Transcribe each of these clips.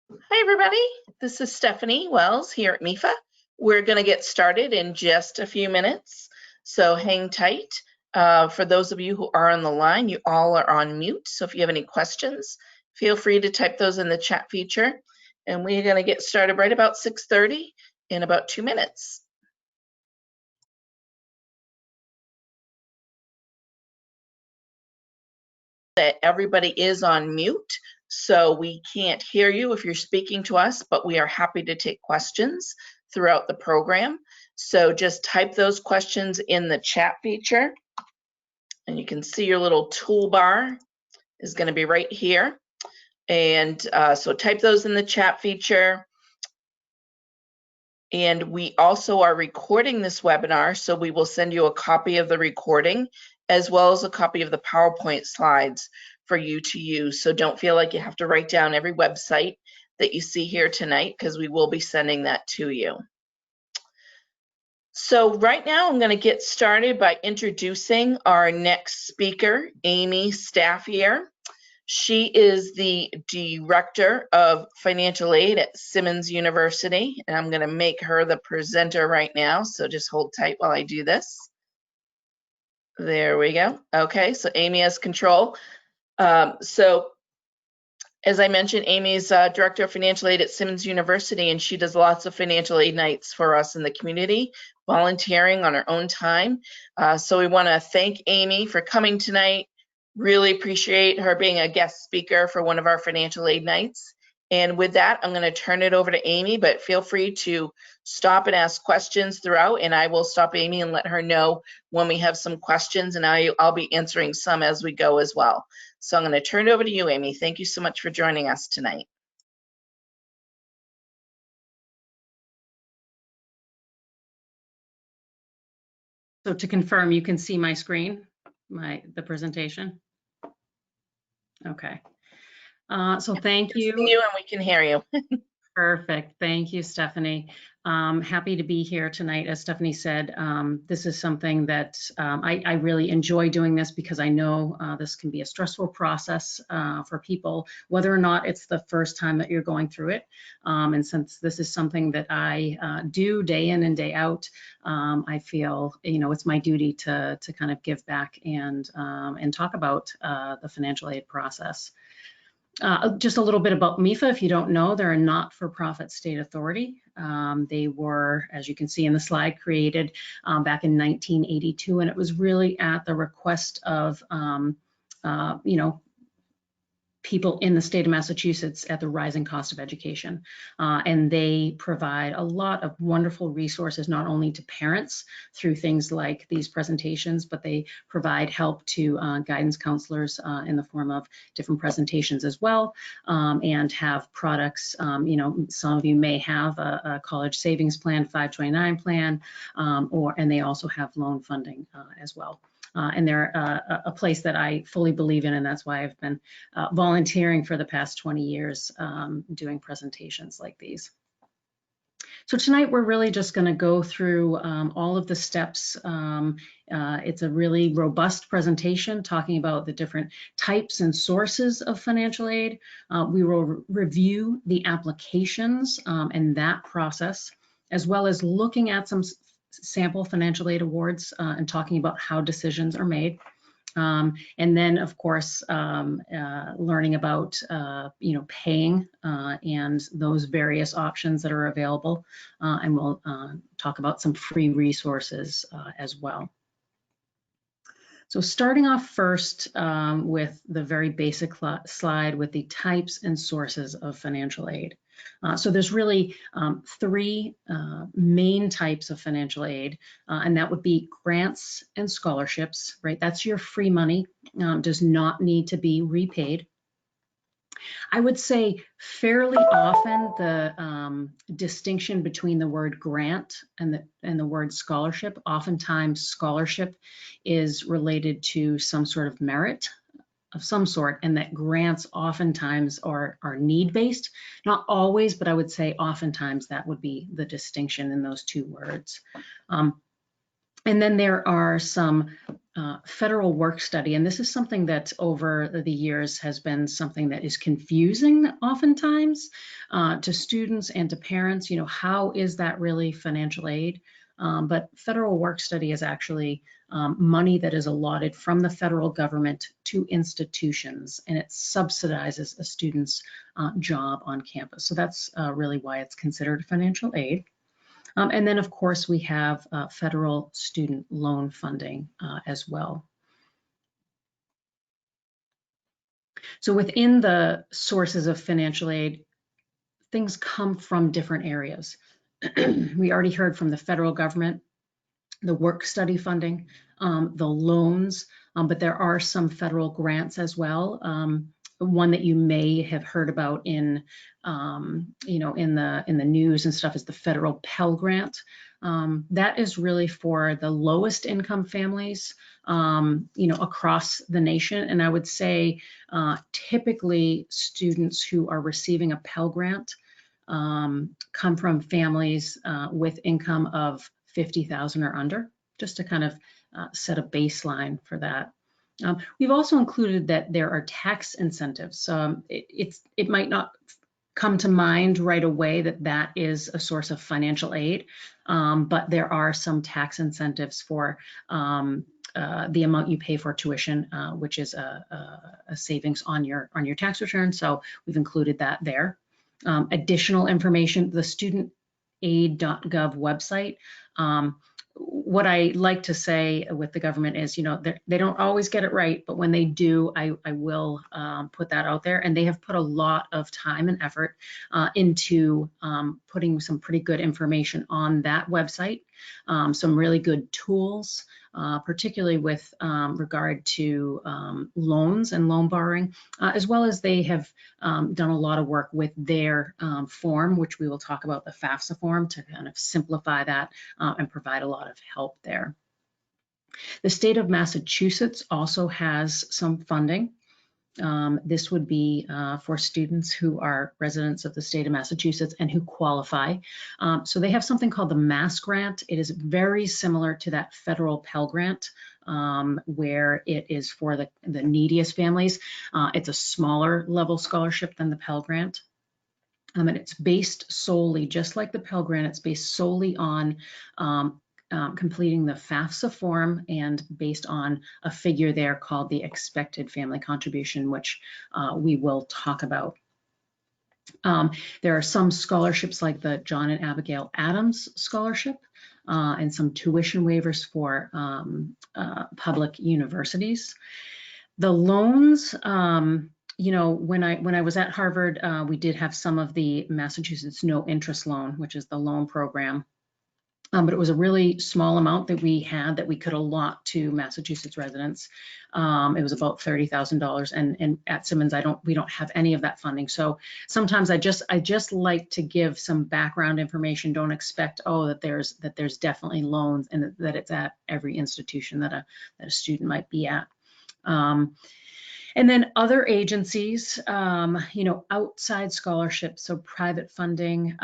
Hi, everybody. This is Stephanie Wells here at MEFA. We're going to get started in just a few minutes, so hang tight. For those of you who are on the line, you all are on mute, so if you have any questions, feel free to type those in the chat feature, and we're going to get started right about 6:30 in about 2 minutes. That everybody is on mute, so we can't hear you if you're speaking to us, but we are happy to take questions throughout the program. So just type those questions in the chat feature, and you can see your little toolbar is going to be right here. And so type those in the chat feature. And we also are recording this webinar, so we will send you a copy of the recording as well as a copy of the PowerPoint slides for you to use. So don't feel like you have to write down every website that you see here tonight, because we will be sending that to you. So right now I'm going to get started by introducing our next speaker, Amy Staffier. She is the Director of Financial Aid at Simmons University, and I'm going to make her the presenter right now, so just hold tight while I do this. There we go. Okay, so Amy has control. So as I mentioned, Amy's Director of Financial Aid at Simmons University, and she does lots of financial aid nights for us in the community, volunteering on her own time. So we want to thank Amy for coming tonight. Really appreciate her being a guest speaker for one of our financial aid nights. And with that, I'm going to turn it over to Amy, but feel free to stop and ask questions throughout, and I will stop Amy and let her know when we have some questions, and I'll be answering some as we go as well. So I'm going to turn it over to you, Amy. Thank you so much for joining us tonight. So to confirm, you can see my screen, the presentation. Okay. So thank you. We can see you and we can hear you. Perfect. Thank you, Stephanie. Happy to be here tonight. As Stephanie said, this is something that I really enjoy doing this, because I know this can be a stressful process for people, whether or not it's the first time that you're going through it. And since this is something that I do day in and day out, I feel, it's my duty to kind of give back and talk about the financial aid process. Just a little bit about MEFA. If you don't know, they're a not-for-profit state authority. They were, as you can see in the slide, created back in 1982, and it was really at the request of, people in the state of Massachusetts at the rising cost of education. And they provide a lot of wonderful resources, not only to parents through things like these presentations, but they provide help to guidance counselors in the form of different presentations as well, and have products. Some of you may have a college savings plan, 529 plan, and they also have loan funding as well. And they're a place that I fully believe in, and that's why I've been volunteering for the past 20 years doing presentations like these. So tonight we're really just going to go through all of the steps. It's a really robust presentation talking about the different types and sources of financial aid. We will review the applications and that process, as well as looking at some sample financial aid awards and talking about how decisions are made. And then, of course, learning about, paying and those various options that are available. And we'll talk about some free resources as well. So starting off first with the very basic slide with the types and sources of financial aid. So there's really three main types of financial aid, and that would be grants and scholarships, right? That's your free money, does not need to be repaid. I would say fairly often the distinction between the word grant and the word scholarship, oftentimes scholarship is related to some sort of merit of some sort, and that grants oftentimes are need-based. Not always, but I would say oftentimes that would be the distinction in those two words. And then there are some federal work study, and this is something that over the years has been something that is confusing oftentimes to students and to parents. You know, how is that really financial aid? But federal work study is actually money that is allotted from the federal government to institutions, and it subsidizes a student's job on campus. So that's really why it's considered financial aid. And then, of course, we have federal student loan funding as well. So within the sources of financial aid, things come from different areas. We already heard from the federal government, the work study funding, the loans, but there are some federal grants as well. One that you may have heard about in, you know, in the news and stuff is the federal Pell Grant. That is really for the lowest income families, you know, across the nation. And I would say typically students who are receiving a Pell Grant come from families with income of 50,000 or under, just to kind of set a baseline for that. We've also included that there are tax incentives. It might not come to mind right away that that is a source of financial aid, but there are some tax incentives for the amount you pay for tuition, which is a savings on your tax return. So we've included that there. Additional information, the studentaid.gov website. What I like to say with the government is, you know, they don't always get it right, but when they do, I will put that out there. And they have put a lot of time and effort into putting some pretty good information on that website, some really good tools, particularly with regard to loans and loan borrowing, as well as they have done a lot of work with their form, which we will talk about, the FAFSA form, to kind of simplify that and provide a lot of help there. The state of Massachusetts also has some funding. This would be for students who are residents of the state of Massachusetts and who qualify. So they have something called the Mass Grant. It is very similar to that federal Pell Grant, where it is for the neediest families. It's a smaller level scholarship than the Pell Grant. And it's based solely, just like the Pell Grant, it's based solely on completing the FAFSA form and based on a figure there called the expected family contribution, which we will talk about. There are some scholarships like the John and Abigail Adams Scholarship and some tuition waivers for public universities. The loans, you know, when I was at Harvard, we did have some of the Massachusetts no interest loan, which is the loan program. But it was a really small amount that we had that we could allot to Massachusetts residents. It was about $30,000, and at Simmons, we don't have any of that funding. So sometimes I just like to give some background information. Don't expect, oh, that there's definitely loans and that it's at every institution that a student might be at. And then other agencies, you know, outside scholarships, so private funding.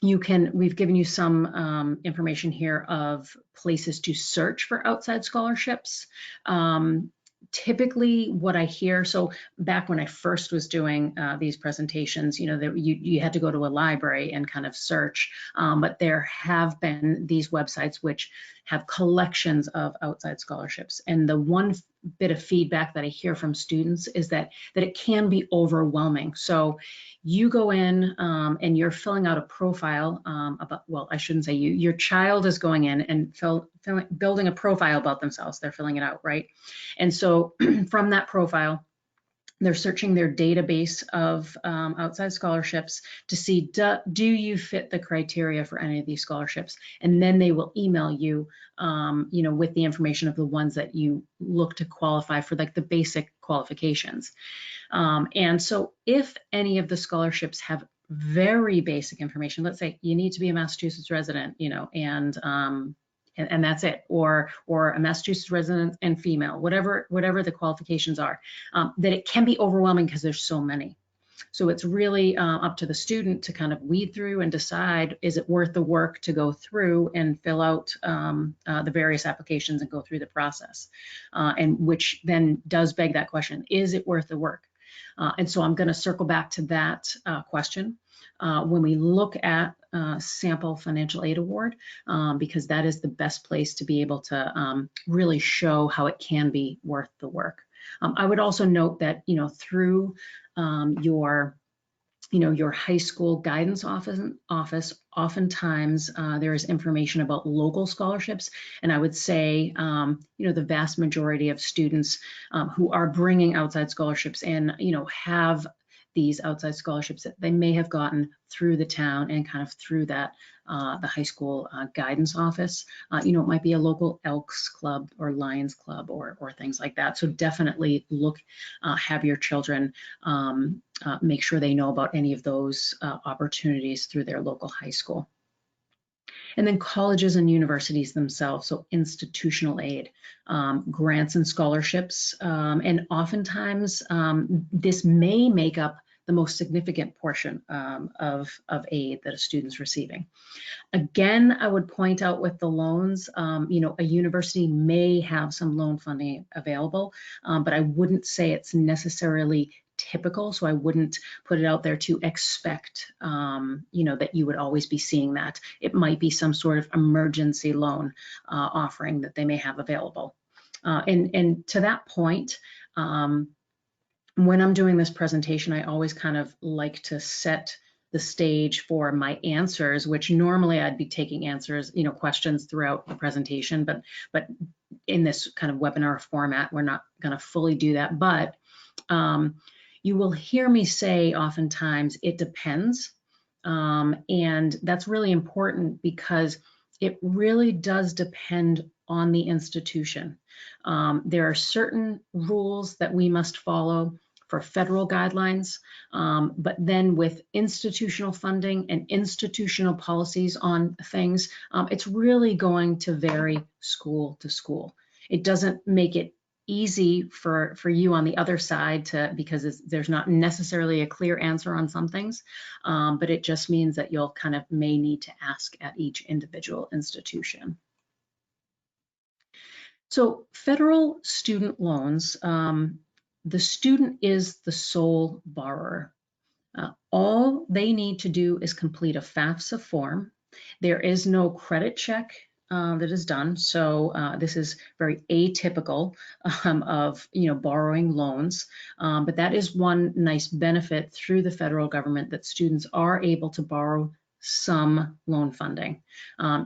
We've given you some information here of places to search for outside scholarships. Typically what I hear, so back when I first was doing these presentations, you know, you had to go to a library and kind of search, but there have been these websites which have collections of outside scholarships. And the one bit of feedback that I hear from students is that it can be overwhelming. So you go in and you're filling out a profile about, well, I shouldn't say you, your child is going in and building a profile about themselves. They're filling it out, right? And so from that profile, they're searching their database of outside scholarships to see, do you fit the criteria for any of these scholarships? And then they will email you, you know, with the information of the ones that you look to qualify for, like the basic qualifications. And so if any of the scholarships have very basic information, let's say you need to be a Massachusetts resident, you know, and that's it, or a Massachusetts resident and female, whatever the qualifications are, that it can be overwhelming because there's so many. So it's really up to the student to kind of weed through and decide, is it worth the work to go through and fill out the various applications and go through the process? And which then does beg that question, is it worth the work? And so I'm going to circle back to that question when we look at sample financial aid award, because that is the best place to be able to really show how it can be worth the work. I would also note that, through your high school guidance office, oftentimes there is information about local scholarships. And I would say, the vast majority of students who are bringing outside scholarships in, have these outside scholarships that they may have gotten through the town and kind of through that the high school guidance office. It might be a local Elks Club or Lions Club or things like that. So definitely look, have your children make sure they know about any of those opportunities through their local high school. And then colleges and universities themselves, so institutional aid, grants and scholarships, and oftentimes this may make up the most significant portion of aid that a student's receiving. Again, I would point out with the loans, a university may have some loan funding available, but I wouldn't say it's necessarily typical. So I wouldn't put it out there to expect, that you would always be seeing that. It might be some sort of emergency loan offering that they may have available. And to that point, when I'm doing this presentation, I always kind of like to set the stage for my answers, which normally I'd be taking answers, questions throughout the presentation, but in this kind of webinar format, we're not going to fully do that. But you will hear me say oftentimes, it depends. And that's really important because it really does depend on the institution. There are certain rules that we must follow for federal guidelines, but then with institutional funding and institutional policies on things, it's really going to vary school to school. It doesn't make it easy for you on the other side because there's not necessarily a clear answer on some things, but it just means that you'll kind of may need to ask at each individual institution. So federal student loans, the student is the sole borrower. All they need to do is complete a FAFSA form. There is no credit check that is done. So this is very atypical of borrowing loans. But that is one nice benefit through the federal government, that students are able to borrow some loan funding.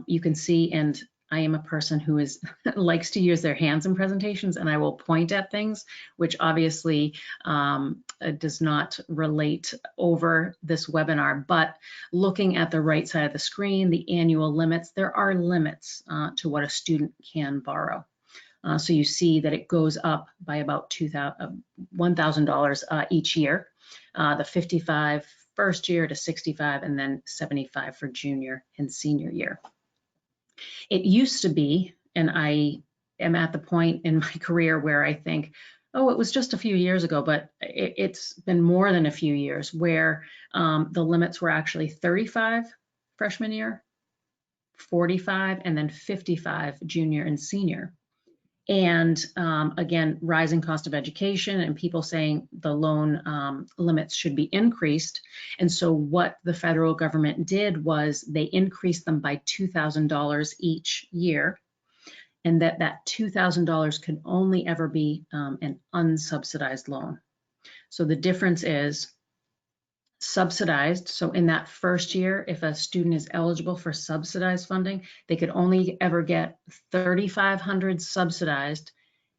You can see, and I am a person who likes to use their hands in presentations, and I will point at things, which obviously does not relate over this webinar. But looking at the right side of the screen, the annual limits, there are limits to what a student can borrow. So you see that it goes up by about $1,000 each year. The 55 first year to 65, and then 75 for junior and senior year. It used to be, and I am at the point in my career where I think, oh, it was just a few years ago, but it's been more than a few years, where the limits were actually 35 freshman year, 45, and then 55 junior and senior. And again, rising cost of education and people saying the loan limits should be increased. And so what the federal government did was they increased them by $2,000 each year, and that $2,000 could only ever be an unsubsidized loan. So the difference is subsidized. So in that first year, if a student is eligible for subsidized funding, they could only ever get $3,500 subsidized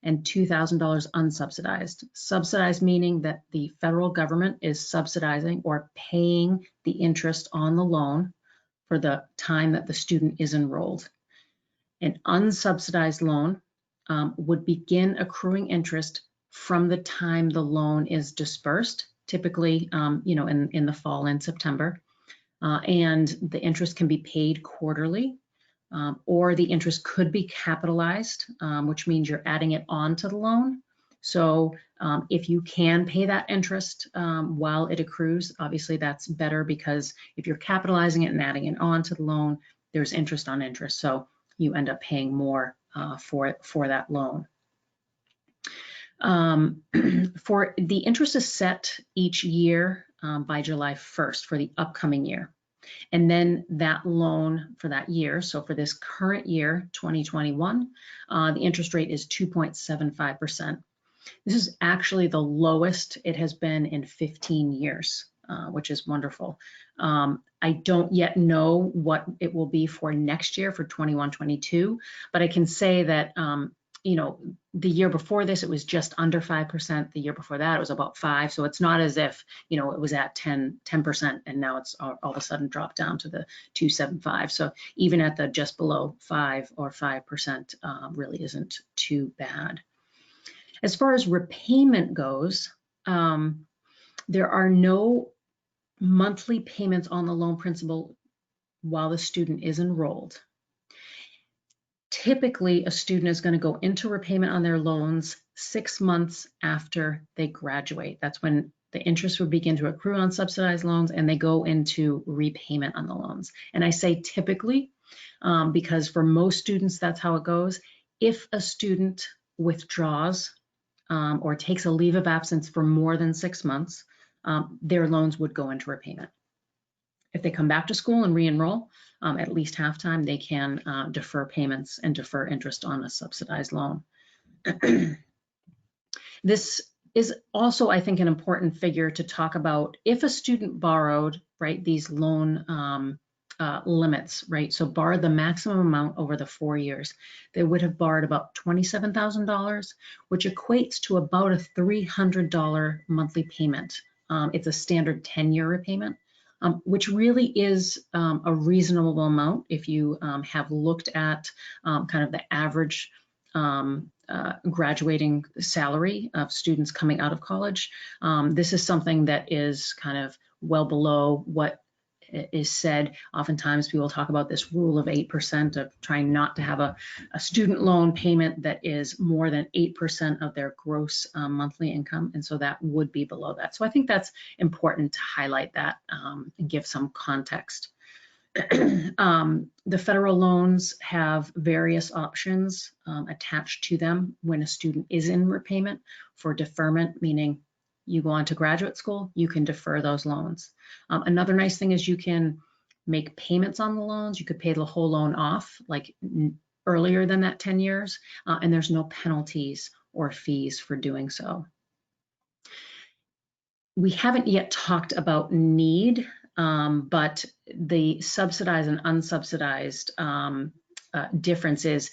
and $2,000 unsubsidized. Subsidized meaning that the federal government is subsidizing or paying the interest on the loan for the time that the student is enrolled. An unsubsidized loan would begin accruing interest from the time the loan is dispersed, typically, in the fall and September, and the interest can be paid quarterly, or the interest could be capitalized, which means you're adding it onto the loan. So If you can pay that interest while it accrues, obviously that's better, because if you're capitalizing it and adding it on to the loan, there's interest on interest. So you end up paying more for that loan. For the interest is set each year by July 1st for the upcoming year. And then that loan for that year, so for this current year, 2021, the interest rate is 2.75%. This is actually the lowest it has been in 15 years, which is wonderful. I don't yet know what it will be for next year, for 21-22, but I can say that you know, the year before this, it was just under 5%. The year before that, it was about 5%. So it's not as if, you know, it was at 10% and now it's all of a sudden dropped down to the 2.75. So even at the just below 5 or 5% really isn't too bad. As far as repayment goes, there are no monthly payments on the loan principal while the student is enrolled. Typically, a student is going to go into repayment on their loans 6 months after they graduate. That's when the interest would begin to accrue on subsidized loans and they go into repayment on the loans. And I say typically because for most students, that's how it goes. If a student withdraws or takes a leave of absence for more than 6 months, their loans would go into repayment. If they come back to school and re-enroll, at least half-time, they can defer payments and defer interest on a subsidized loan. This is also, I think, an important figure to talk about. If a student borrowed, right, these loan limits, right, so borrowed the maximum amount over the 4 years, they would have borrowed about $27,000, which equates to about a $300 monthly payment. It's a standard 10-year repayment. Which really is a reasonable amount if you have looked at kind of the average graduating salary of students coming out of college. This is something that is kind of well below what is said. Oftentimes people talk about this rule of 8% of trying not to have a student loan payment that is more than 8% of their gross monthly income. And so that would be below that. So I think that's important to highlight that and give some context. The federal loans have various options attached to them when a student is in repayment for deferment, meaning you go on to graduate school, you can defer those loans. Another nice thing is you can make payments on the loans. You could pay the whole loan off like earlier than that 10 years, and there's no penalties or fees for doing so. We haven't yet talked about need, but the subsidized and unsubsidized difference is,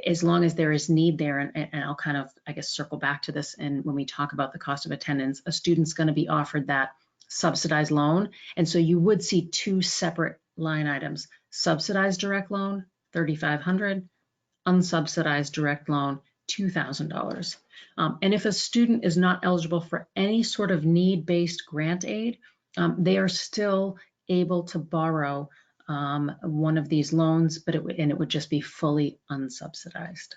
as long as there is need there, and I'll kind of, I guess, circle back to this, and when we talk about the cost of attendance, a student's going to be offered that subsidized loan, and so you would see two separate line items: subsidized direct loan, $3,500, unsubsidized direct loan, $2,000. And if a student is not eligible for any sort of need-based grant aid, they are still able to borrow one of these loans, but it would just be fully unsubsidized.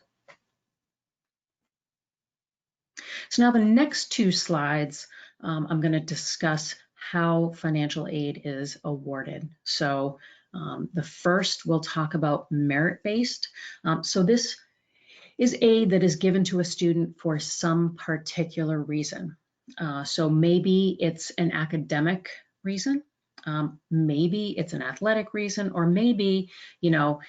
So now the next two slides, I'm going to discuss how financial aid is awarded. So the first, we'll talk about merit-based. So this is aid that is given to a student for some particular reason. So maybe it's an academic reason. Maybe it's an athletic reason, or maybe, you know,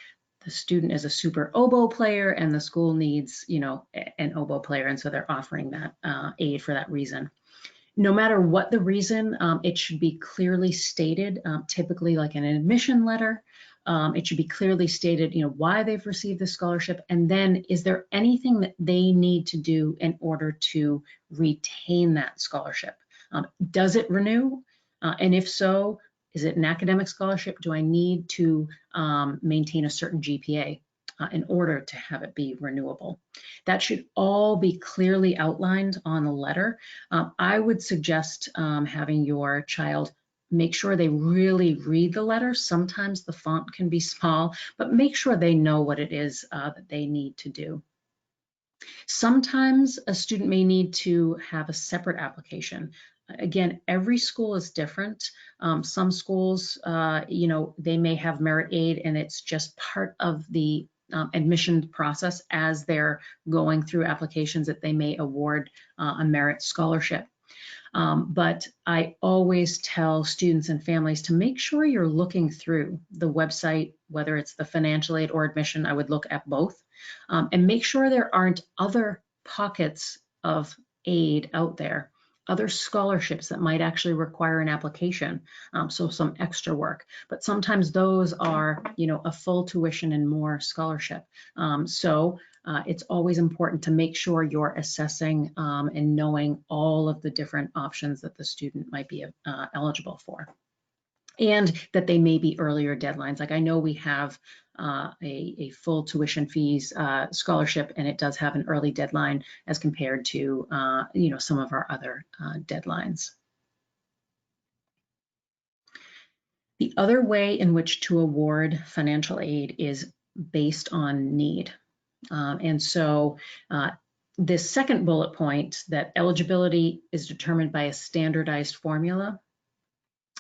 the student is a super oboe player and the school needs, you know, an oboe player, and so they're offering that aid for that reason. No matter what the reason, it should be clearly stated, typically like in an admission letter. It should be clearly stated, you know, why they've received this scholarship, and then is there anything that they need to do in order to retain that scholarship? Does it renew? And if so, is it an academic scholarship? Do I need to maintain a certain GPA in order to have it be renewable? That should all be clearly outlined on the letter. I would suggest having your child make sure they really read the letter. Sometimes the font can be small, but make sure they know what it is that they need to do. Sometimes a student may need to have a separate application. Again, every school is different. Some schools, they may have merit aid and it's just part of the admission process as they're going through applications that they may award a merit scholarship. But I always tell students and families to make sure you're looking through the website, whether it's the financial aid or admission. I would look at both, and make sure there aren't other pockets of aid out there, other scholarships that might actually require an application, so some extra work. But sometimes those are, a full tuition and more scholarship. It's always important to make sure you're assessing and knowing all of the different options that the student might be eligible for, and that they may be earlier deadlines. Like I know we have a full tuition fees scholarship, and it does have an early deadline as compared to some of our other deadlines. The other way in which to award financial aid is based on need. This second bullet point, that eligibility is determined by a standardized formula,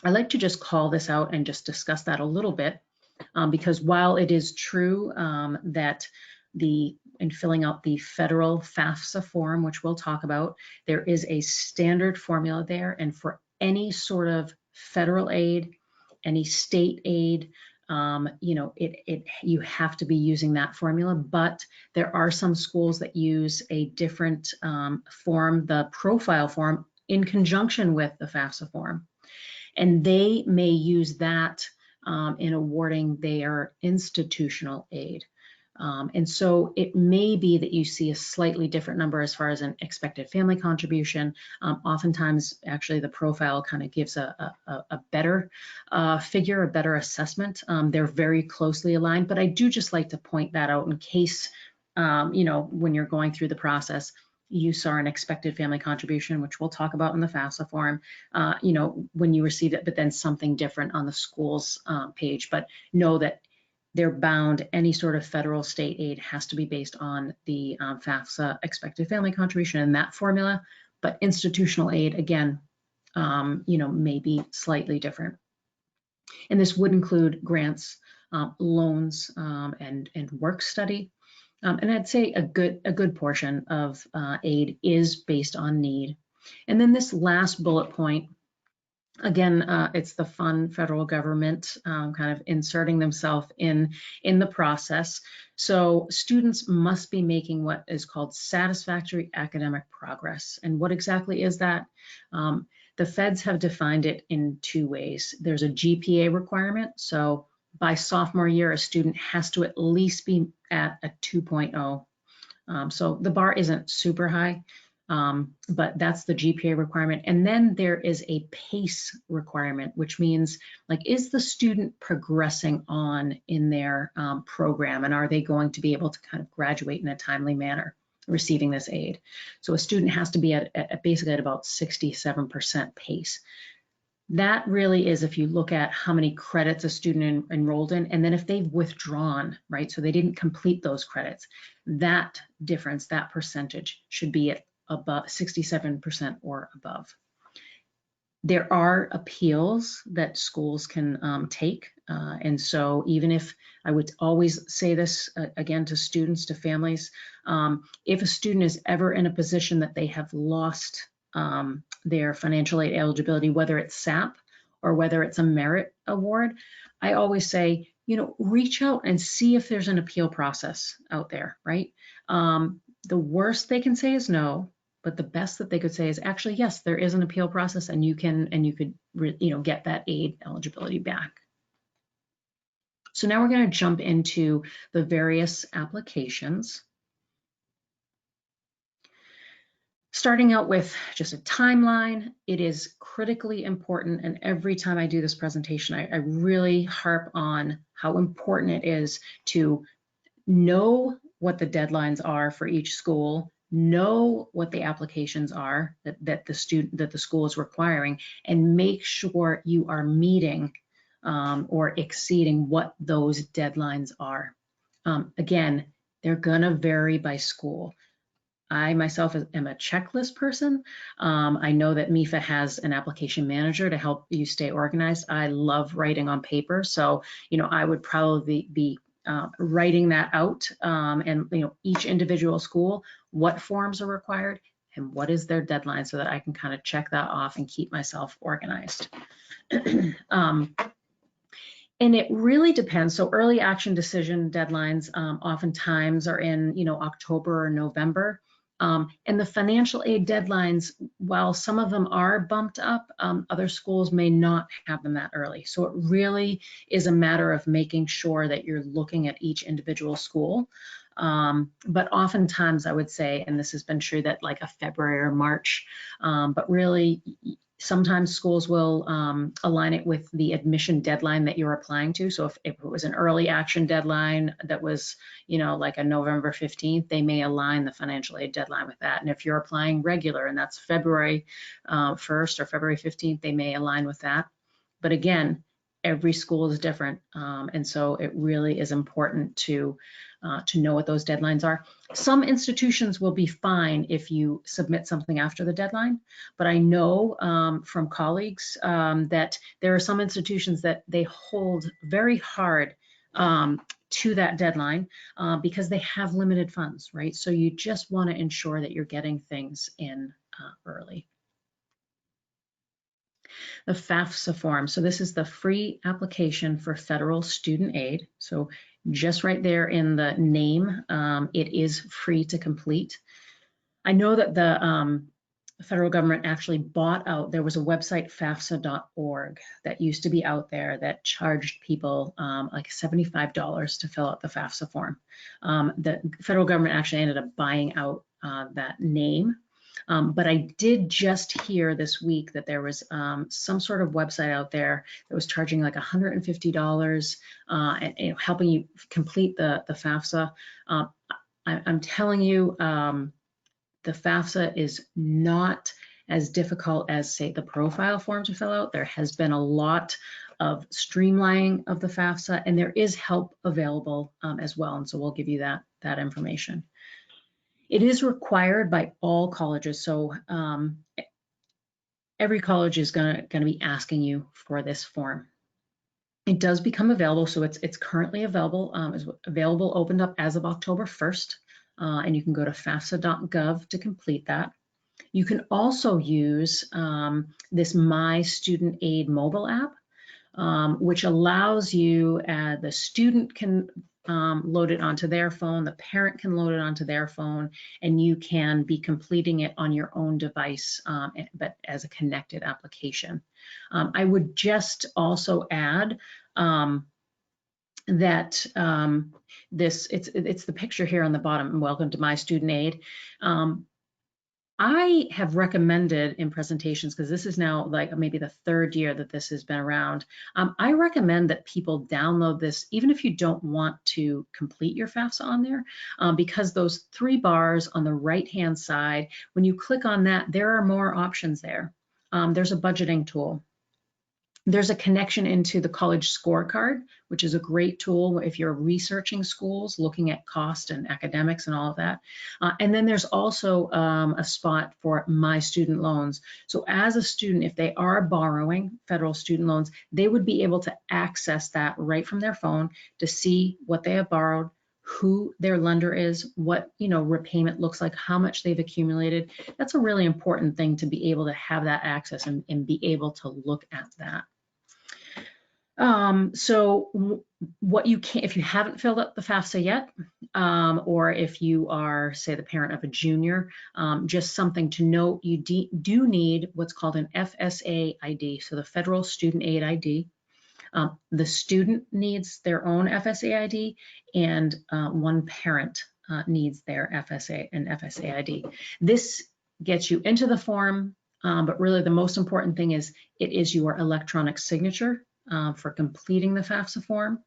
I like to just call this out and just discuss that a little bit, because while it is true that in filling out the federal FAFSA form, which we'll talk about, there is a standard formula there, and for any sort of federal aid, any state aid, you have to be using that formula. But there are some schools that use a different form, the profile form, in conjunction with the FAFSA form, and they may use that in awarding their institutional aid. And so it may be that you see a slightly different number as far as an expected family contribution. Oftentimes, actually, the profile kind of gives a better figure, a better assessment. They're very closely aligned, but I do just like to point that out in case, when you're going through the process, you saw an expected family contribution, which we'll talk about in the FAFSA form, when you received it, but then something different on the school's page. But know that they're bound, any sort of federal state aid has to be based on the FAFSA expected family contribution in that formula, but institutional aid, again, may be slightly different. And this would include grants, loans, and work study. And I'd say a good portion of aid is based on need. And then this last bullet point, again, it's the fun federal government kind of inserting themselves in the process. So students must be making what is called satisfactory academic progress. And what exactly is that? The feds have defined it in two ways. There's a GPA requirement. So by sophomore year, a student has to at least be at a 2.0. So the bar isn't super high. But that's the GPA requirement. And then there is a PACE requirement, which means, like, is the student progressing on in their program, and are they going to be able to kind of graduate in a timely manner receiving this aid? So a student has to be at basically at about 67% PACE. That really is, if you look at how many credits a student enrolled in, and then if they've withdrawn, right, so they didn't complete those credits, that difference, that percentage should be at above 67% or above. There are appeals that schools can take. And so even if, I would always say this again to students, to families, if a student is ever in a position that they have lost their financial aid eligibility, whether it's SAP or whether it's a merit award, I always say, reach out and see if there's an appeal process out there, right? The worst they can say is no. But the best that they could say is actually, yes, there is an appeal process, and you could get that aid eligibility back. So now we're going to jump into the various applications. Starting out with just a timeline, it is critically important, and every time I do this presentation, I really harp on how important it is to know what the deadlines are for each school, know what the applications are that the school is requiring, and make sure you are meeting or exceeding what those deadlines are. Again, they're gonna vary by school. I myself am a checklist person. I know that MEFA has an application manager to help you stay organized. I love writing on paper, so I would probably be writing that out, and each individual school, what forms are required and what is their deadline, so that I can kind of check that off and keep myself organized. And it really depends. So early action decision deadlines oftentimes are in October or November. And the financial aid deadlines, while some of them are bumped up, other schools may not have them that early. So it really is a matter of making sure that you're looking at each individual school. But oftentimes I would say, and this has been true, that like a February or March, but really sometimes schools will align it with the admission deadline that you're applying to. So if it was an early action deadline that was, like a November 15th, they may align the financial aid deadline with that. And if you're applying regular and that's February 1st or February 15th, they may align with that. But again, every school is different. And so it really is important to know what those deadlines are. Some institutions will be fine if you submit something after the deadline, but I know from colleagues that there are some institutions that they hold very hard to that deadline because they have limited funds, right? So you just want to ensure that you're getting things in early. The FAFSA form. So this is the free application for federal student aid. So just right there in the name, it is free to complete. I know that the federal government actually bought out, there was a website, FAFSA.org, that used to be out there that charged people like $75 to fill out the FAFSA form. The federal government actually ended up buying out that name. But I did just hear this week that there was some sort of website out there that was charging like $150 and helping you complete the FAFSA. I'm telling you, the FAFSA is not as difficult as, say, the profile form to fill out. There has been a lot of streamlining of the FAFSA, and there is help available as well. And so we'll give you that information. It is required by all colleges, so every college is gonna be asking you for this form. It does become available, so it's currently available. Is available, opened up as of October 1st, and you can go to FAFSA.gov to complete that. You can also use this My Student Aid mobile app, which allows you, the student can load it onto their phone, the parent can load it onto their phone, and you can be completing it on your own device, but as a connected application. I would just also add that it's the picture here on the bottom, welcome to My Student Aid. I have recommended in presentations, because this is now like maybe the third year that this has been around, I recommend that people download this, even if you don't want to complete your FAFSA on there, because those 3 bars on the right-hand side, when you click on that, there are more options there. There's a budgeting tool. There's a connection into the college scorecard, which is a great tool if you're researching schools, looking at cost and academics and all of that. And then there's also a spot for My Student Loans. So as a student, if they are borrowing federal student loans, they would be able to access that right from their phone to see what they have borrowed, who their lender is, what repayment looks like, how much they've accumulated. That's a really important thing, to be able to have that access and be able to look at that. So what you can, if you haven't filled out the FAFSA yet, or if you are, say, the parent of a junior, just something to note, you do need what's called an FSA ID, so the Federal Student Aid ID. The student needs their own FSA ID, and one parent needs their FSA ID. This gets you into the form, but really the most important thing is it is your electronic signature for completing the FAFSA form.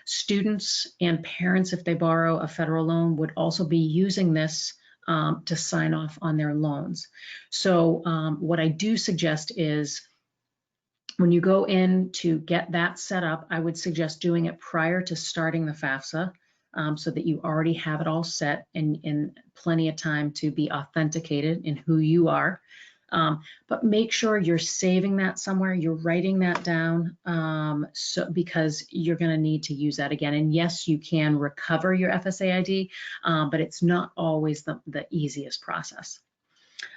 Students and parents, if they borrow a federal loan, would also be using this to sign off on their loans. So what I do suggest is, when you go in to get that set up, I would suggest doing it prior to starting the FAFSA. so that you already have it all set and plenty of time to be authenticated in who you are. But make sure you're saving that somewhere, you're writing that down, because you're going to need to use that again. And yes, you can recover your FSA ID, but it's not always the easiest process.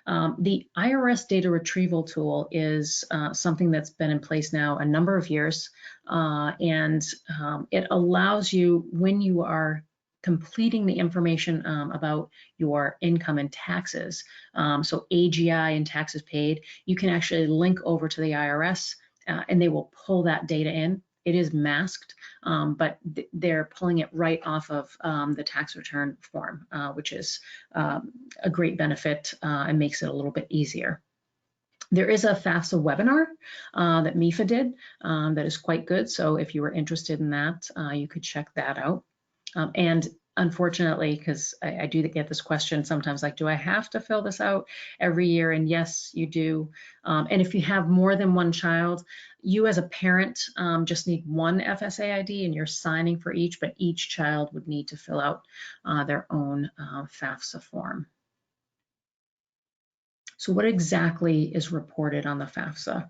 The IRS data retrieval tool is something that's been in place now a number of years, and it allows you, when you are completing the information about your income and taxes, so AGI and taxes paid, you can actually link over to the IRS and they will pull that data in. It is masked, but they're pulling it right off of the tax return form, which is a great benefit and makes it a little bit easier. There is a FAFSA webinar that MEFA did that is quite good. So if you were interested in that, you could check that out. And unfortunately, because I do get this question sometimes, like, do I have to fill this out every year? And yes, you do. And if you have more than one child, you as a parent just need one FSA ID and you're signing for each, but each child would need to fill out their own FAFSA form. So what exactly is reported on the FAFSA?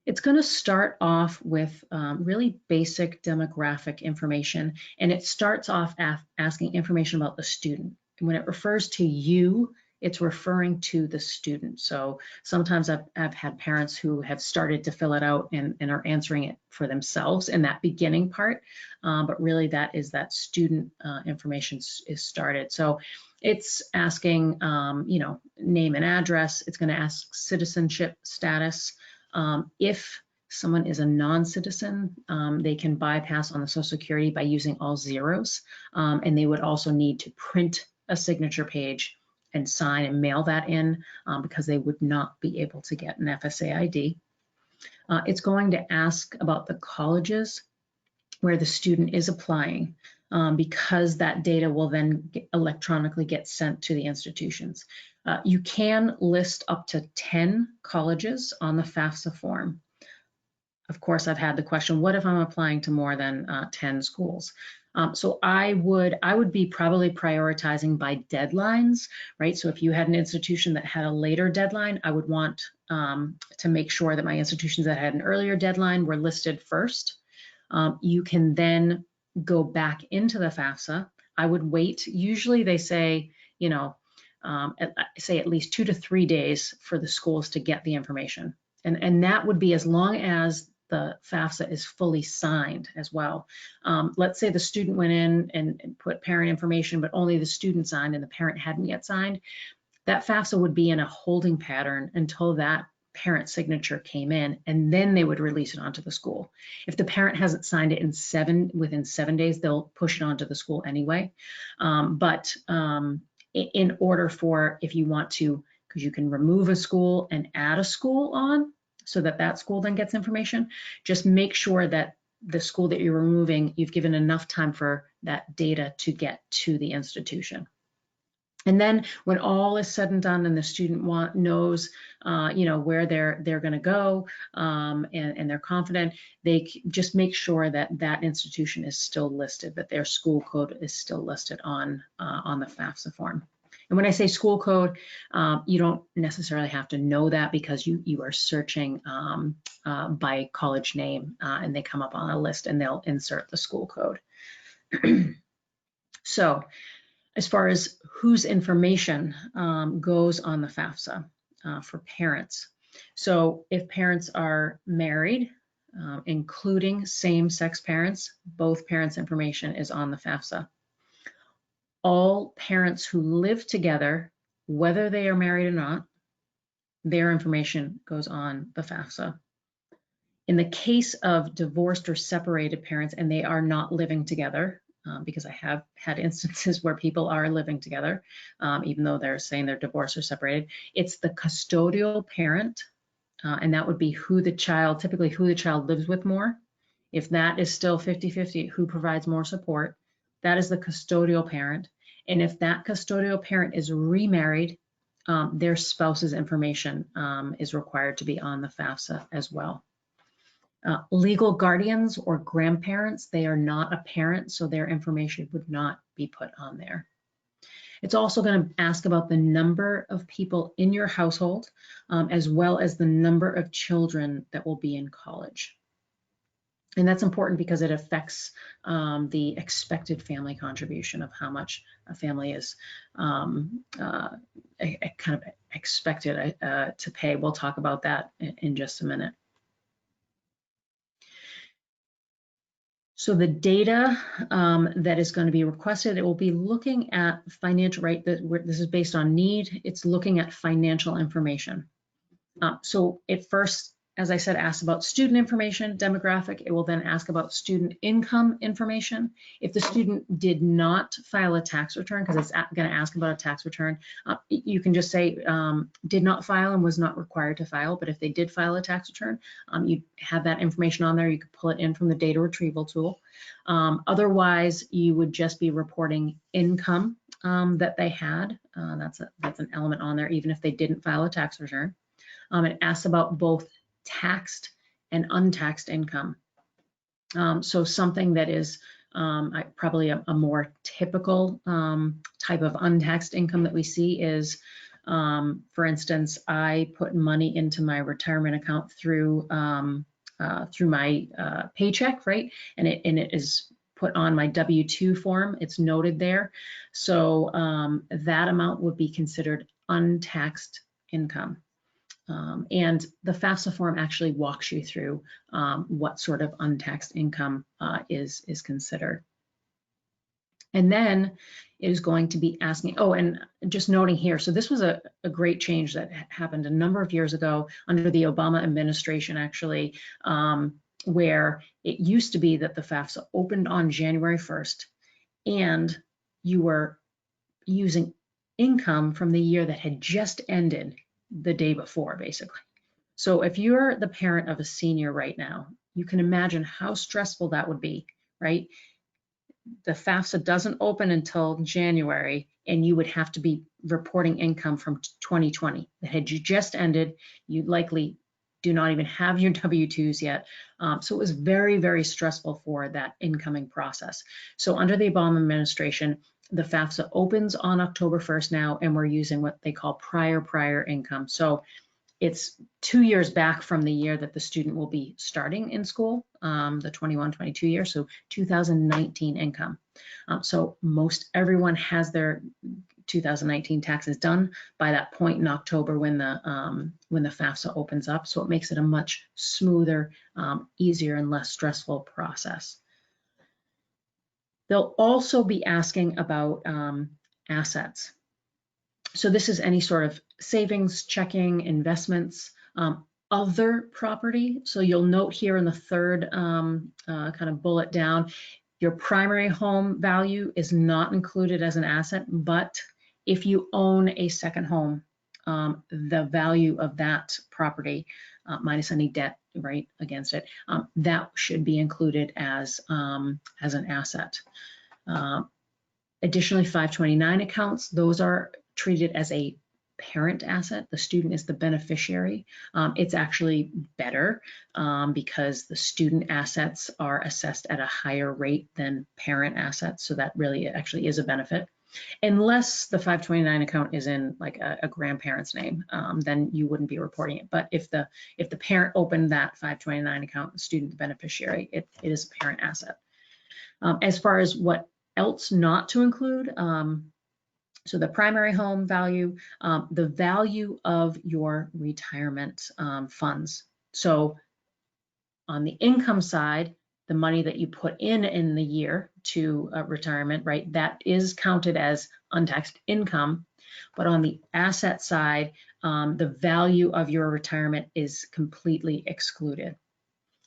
It's going to start off with really basic demographic information, and it starts off asking information about the student. And when it refers to you, it's referring to the student. So sometimes I've had parents who have started to fill it out and are answering it for themselves in that beginning part, but really that is that student information is started. So it's asking, name and address. It's going to ask citizenship status. If someone is a non-citizen, they can bypass on the Social Security by using all zeros, and they would also need to print a signature page and sign and mail that in because they would not be able to get an FSA ID. It's going to ask about the colleges where the student is applying, because that data will then electronically get sent to the institutions. You can list up to 10 colleges on the FAFSA form. Of course, I've had the question, what if I'm applying to more than 10 schools? So I would be probably prioritizing by deadlines, right? So if you had an institution that had a later deadline, I would want to make sure that my institutions that had an earlier deadline were listed first. You can then go back into the FAFSA. I would wait. Usually they say, say at least 2 to 3 days for the schools to get the information. And that would be as long as the FAFSA is fully signed as well. Let's say the student went in and put parent information, but only the student signed and the parent hadn't yet signed. That FAFSA would be in a holding pattern until that parent signature came in, and then they would release it onto the school. If the parent hasn't signed it within 7 days, they'll push it onto the school anyway. But in order for, if you want to, because you can remove a school and add a school on so that school then gets information, just make sure that the school that you're removing, you've given enough time for that data to get to the institution. And then when all is said and done and the student knows, where they're going to go, and they're confident, they just make sure that that institution is still listed, that their school code is still listed on the FAFSA form. And when I say school code, you don't necessarily have to know that, because you are searching by college name, and they come up on a list and they'll insert the school code. So, as far as whose information goes on the FAFSA for parents. So if parents are married, including same-sex parents, both parents' information is on the FAFSA. All parents who live together, whether they are married or not, their information goes on the FAFSA. In the case of divorced or separated parents and they are not living together, because I have had instances where people are living together, even though they're saying they're divorced or separated, it's the custodial parent, and that would be typically who the child lives with more. If that is still 50-50, who provides more support, that is the custodial parent. And if that custodial parent is remarried, their spouse's information is required to be on the FAFSA as well. Legal guardians or grandparents, they are not a parent, so their information would not be put on there. It's also going to ask about the number of people in your household, as well as the number of children that will be in college. And that's important because it affects the expected family contribution of how much a family is kind of expected to pay. We'll talk about that in just a minute. So the data that is going to be requested, it will be looking at financial, right? This is based on need. It's looking at financial information. So it first, as I said, asks about student information, demographic. It will then ask about student income information. If the student did not file a tax return, because it's going to ask about a tax return, you can just say did not file and was not required to file. But if they did file a tax return, you have that information on there. You could pull it in from the data retrieval tool. Otherwise, you would just be reporting income that they had. That's an element on there, even if they didn't file a tax return. It asks about both taxed and untaxed income. So something that is probably a more typical type of untaxed income that we see is, for instance, I put money into my retirement account through my paycheck, right? And it is put on my W-2 form. It's noted there. So that amount would be considered untaxed income. And the FAFSA form actually walks you through what sort of untaxed income is considered. And then it is going to be asking, oh, and just noting here, so this was a great change that happened a number of years ago under the Obama administration, actually, where it used to be that the FAFSA opened on January 1st, and you were using income from the year that had just ended the day before, basically. So if you're the parent of a senior right now, you can imagine how stressful that would be, right? The FAFSA doesn't open until January, and you would have to be reporting income from 2020 that had just ended. You likely do not even have your W-2s yet. So it was very, very stressful for that incoming process. So under the Obama administration, the FAFSA opens on October 1st now, and we're using what they call prior income. So it's 2 years back from the year that the student will be starting in school, the 21-22 year, so 2019 income. So most everyone has their 2019 taxes done by that point in October when the FAFSA opens up. So it makes it a much smoother, easier, and less stressful process. They'll also be asking about assets. So this is any sort of savings, checking, investments, other property. So you'll note here in the third kind of bullet down, your primary home value is not included as an asset, but if you own a second home, the value of that property minus any debt, right, against it, that should be included as an asset. Additionally, 529 accounts, those are treated as a parent asset. The student is the beneficiary. It's actually better because the student assets are assessed at a higher rate than parent assets. So that really actually is a benefit. Unless the 529 account is in like a grandparent's name, then you wouldn't be reporting it. But if the parent opened that 529 account, the student, the beneficiary, it is a parent asset. As far as what else not to include, so the primary home value, the value of your retirement funds. So on the income side, the money that you put in the year to retirement, right, that is counted as untaxed income. But on the asset side, the value of your retirement is completely excluded,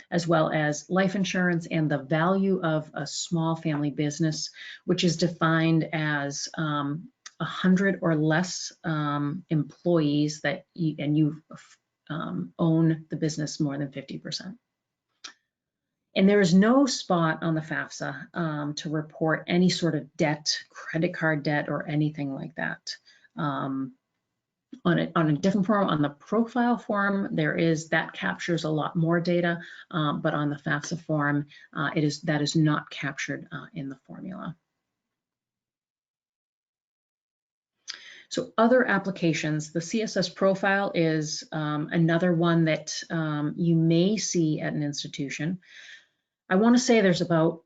as well as life insurance and the value of a small family business, which is defined as 100 or less employees that you own the business more than 50%. And there is no spot on the FAFSA to report any sort of debt, credit card debt, or anything like that. On a different form, on the profile form, that captures a lot more data, but on the FAFSA form, that is not captured in the formula. So other applications, the CSS Profile is another one that you may see at an institution. I want to say there's about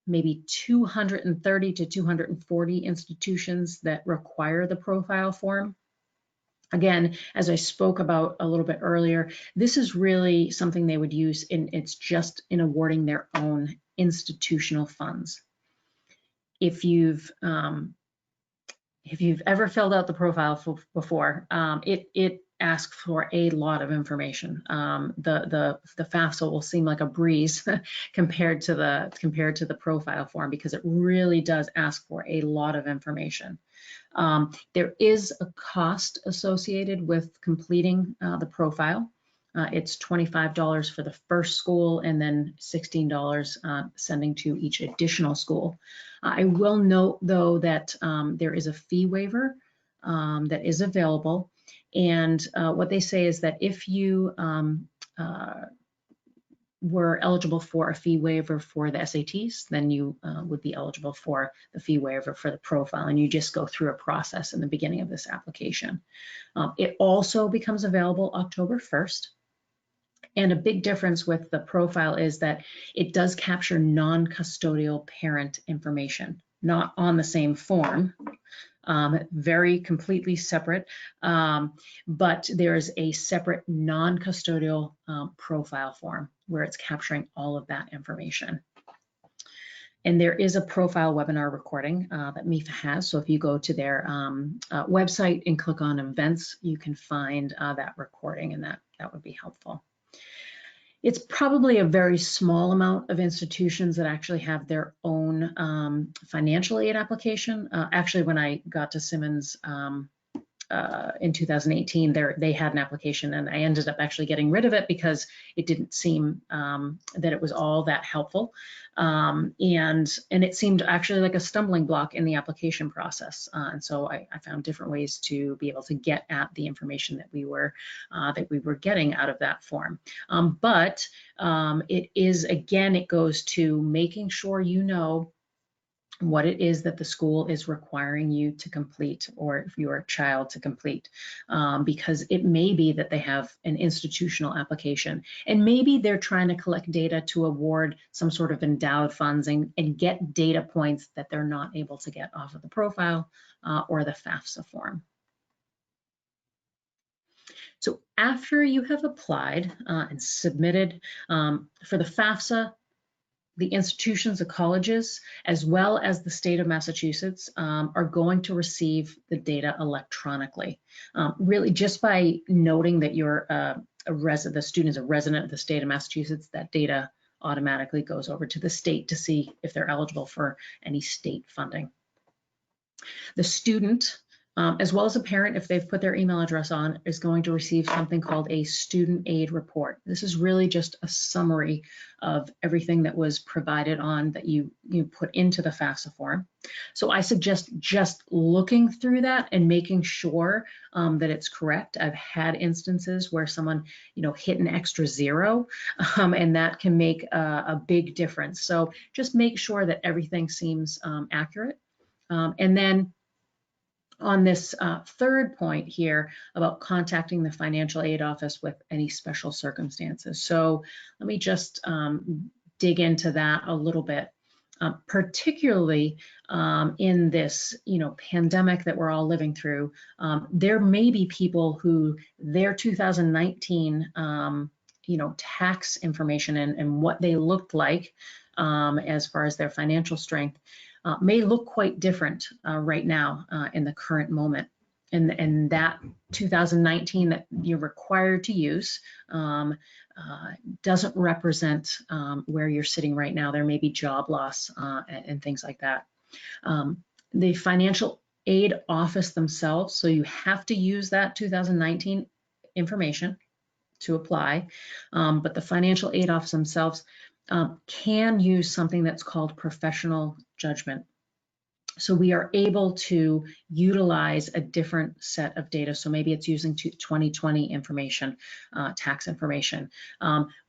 maybe 230 to 240 institutions that require the profile form. Again, as I spoke about a little bit earlier, this is really something they would use it's just in awarding their own institutional funds. If you've ever filled out the profile before, it asks for a lot of information. The FAFSA will seem like a breeze compared to the profile form, because it really does ask for a lot of information. There is a cost associated with completing the profile. It's $25 for the first school, and then $16 sending to each additional school. I will note, though, that there is a fee waiver that is available. And what they say is that if you were eligible for a fee waiver for the SATs, then you would be eligible for the fee waiver for the profile, and you just go through a process in the beginning of this application. It also becomes available October 1st. And a big difference with the profile is that it does capture non-custodial parent information, not on the same form, very completely separate, but there's a separate non-custodial profile form where it's capturing all of that information. And there is a profile webinar recording that MEFA has. So if you go to their website and click on events, you can find that recording, and that would be helpful. It's probably a very small amount of institutions that actually have their own financial aid application. Actually, when I got to Simmons in 2018, they had an application, and I ended up actually getting rid of it because it didn't seem that it was all that helpful. And it seemed actually like a stumbling block in the application process. And so I found different ways to be able to get at the information that we were getting out of that form. But it is, again, it goes to making sure you know what it is that the school is requiring you to complete, or your child to complete, because it may be that they have an institutional application, and maybe they're trying to collect data to award some sort of endowed funds and get data points that they're not able to get off of the profile or the FAFSA form. So after you have applied and submitted for the FAFSA, the institutions, the colleges, as well as the state of Massachusetts, are going to receive the data electronically. Really, just by noting that you're the student is a resident of the state of Massachusetts, that data automatically goes over to the state to see if they're eligible for any state funding. The student, as well as a parent, if they've put their email address on, is going to receive something called a student aid report. This is really just a summary of everything that was provided on that you put into the FAFSA form. So I suggest just looking through that and making sure that it's correct. I've had instances where someone hit an extra zero, and that can make a big difference. So just make sure that everything seems accurate. And then on this third point here about contacting the financial aid office with any special circumstances. So let me just dig into that a little bit, particularly in this pandemic that we're all living through. There may be people who their 2019 tax information and what they looked like as far as their financial strength may look quite different right now in the current moment. And that 2019 that you're required to use doesn't represent where you're sitting right now. There may be job loss and things like that. The financial aid office themselves, so you have to use that 2019 information to apply, but the financial aid office themselves can use something that's called professional judgment. So we are able to utilize a different set of data. So maybe it's using 2020 information, tax information,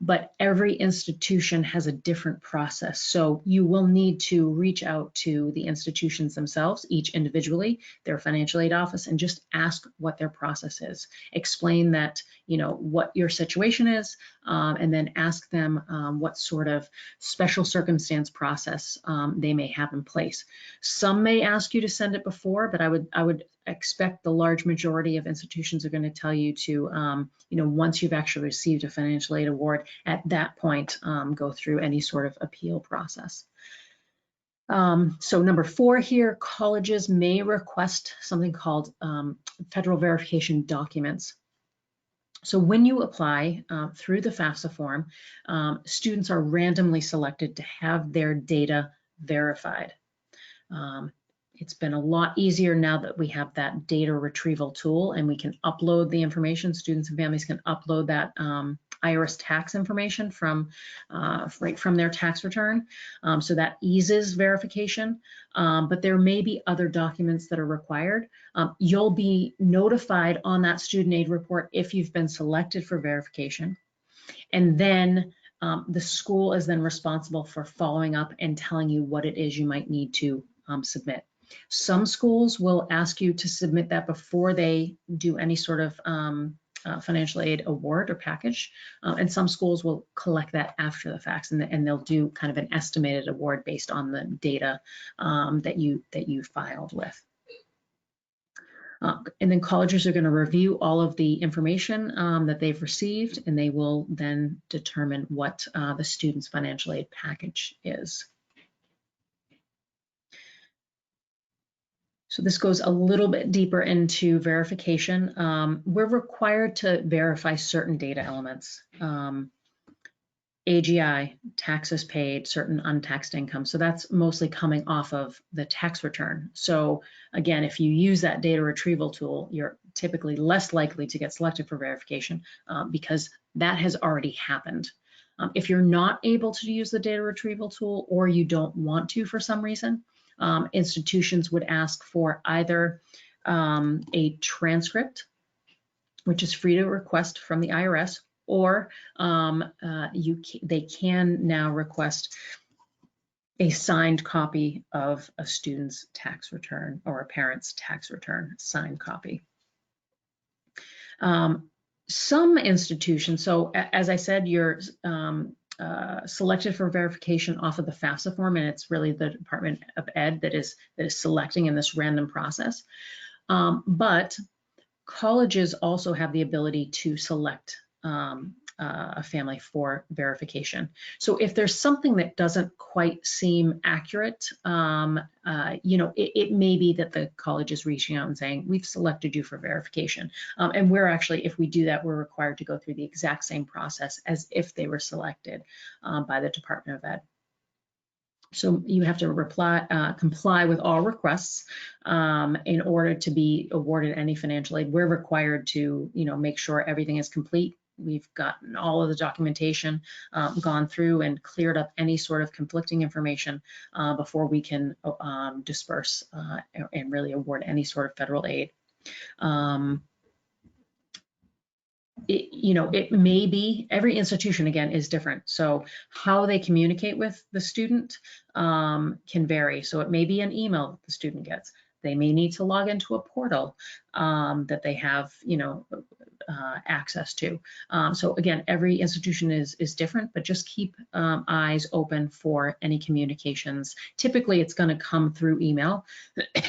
but every institution has a different process. So you will need to reach out to the institutions themselves, each individually, their financial aid office, and just ask what their process is. Explain that, what your situation is, and then ask them what sort of special circumstance process they may have in place. Some may ask you to send it before, but I would expect the large majority of institutions are going to tell you to, once you've actually received a financial aid award, at that point, go through any sort of appeal process. So number 4 here, colleges may request something called federal verification documents. So when you apply through the FAFSA form, students are randomly selected to have their data verified. It's been a lot easier now that we have that data retrieval tool and we can upload the information. Students and families can upload that IRS tax information from right from their tax return. So that eases verification, but there may be other documents that are required. You'll be notified on that student aid report if you've been selected for verification. And then the school is then responsible for following up and telling you what it is you might need to submit. Some schools will ask you to submit that before they do any sort of financial aid award or package, and some schools will collect that after the fact, and they'll do kind of an estimated award based on the data that you filed with. And then colleges are going to review all of the information that they've received, and they will then determine what the student's financial aid package is. So this goes a little bit deeper into verification. We're required to verify certain data elements. AGI, taxes paid, certain untaxed income. So that's mostly coming off of the tax return. So again, if you use that data retrieval tool, you're typically less likely to get selected for verification because that has already happened. If you're not able to use the data retrieval tool or you don't want to for some reason, institutions would ask for either a transcript, which is free to request from the IRS, or they can now request a signed copy of a student's tax return or a parent's tax return, signed copy. Some institutions, so as I said, you're selected for verification off of the FAFSA form, and it's really the Department of Ed that is selecting in this random process. But colleges also have the ability to select a family for verification. So if there's something that doesn't quite seem accurate, it may be that the college is reaching out and saying, we've selected you for verification. And we're actually, if we do that, we're required to go through the exact same process as if they were selected by the Department of Ed. So you have to comply with all requests in order to be awarded any financial aid. We're required to, make sure everything is complete. We've gotten all of the documentation, gone through and cleared up any sort of conflicting information before we can disperse and really award any sort of federal aid. It may be, every institution again is different. So how they communicate with the student can vary. So it may be an email that the student gets. They may need to log into a portal that they have, access to. So again, every institution is different, but just keep eyes open for any communications. Typically, it's going to come through email,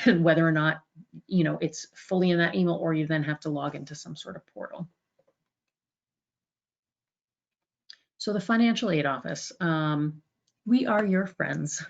whether or not, it's fully in that email, or you then have to log into some sort of portal. So the Financial Aid Office, we are your friends.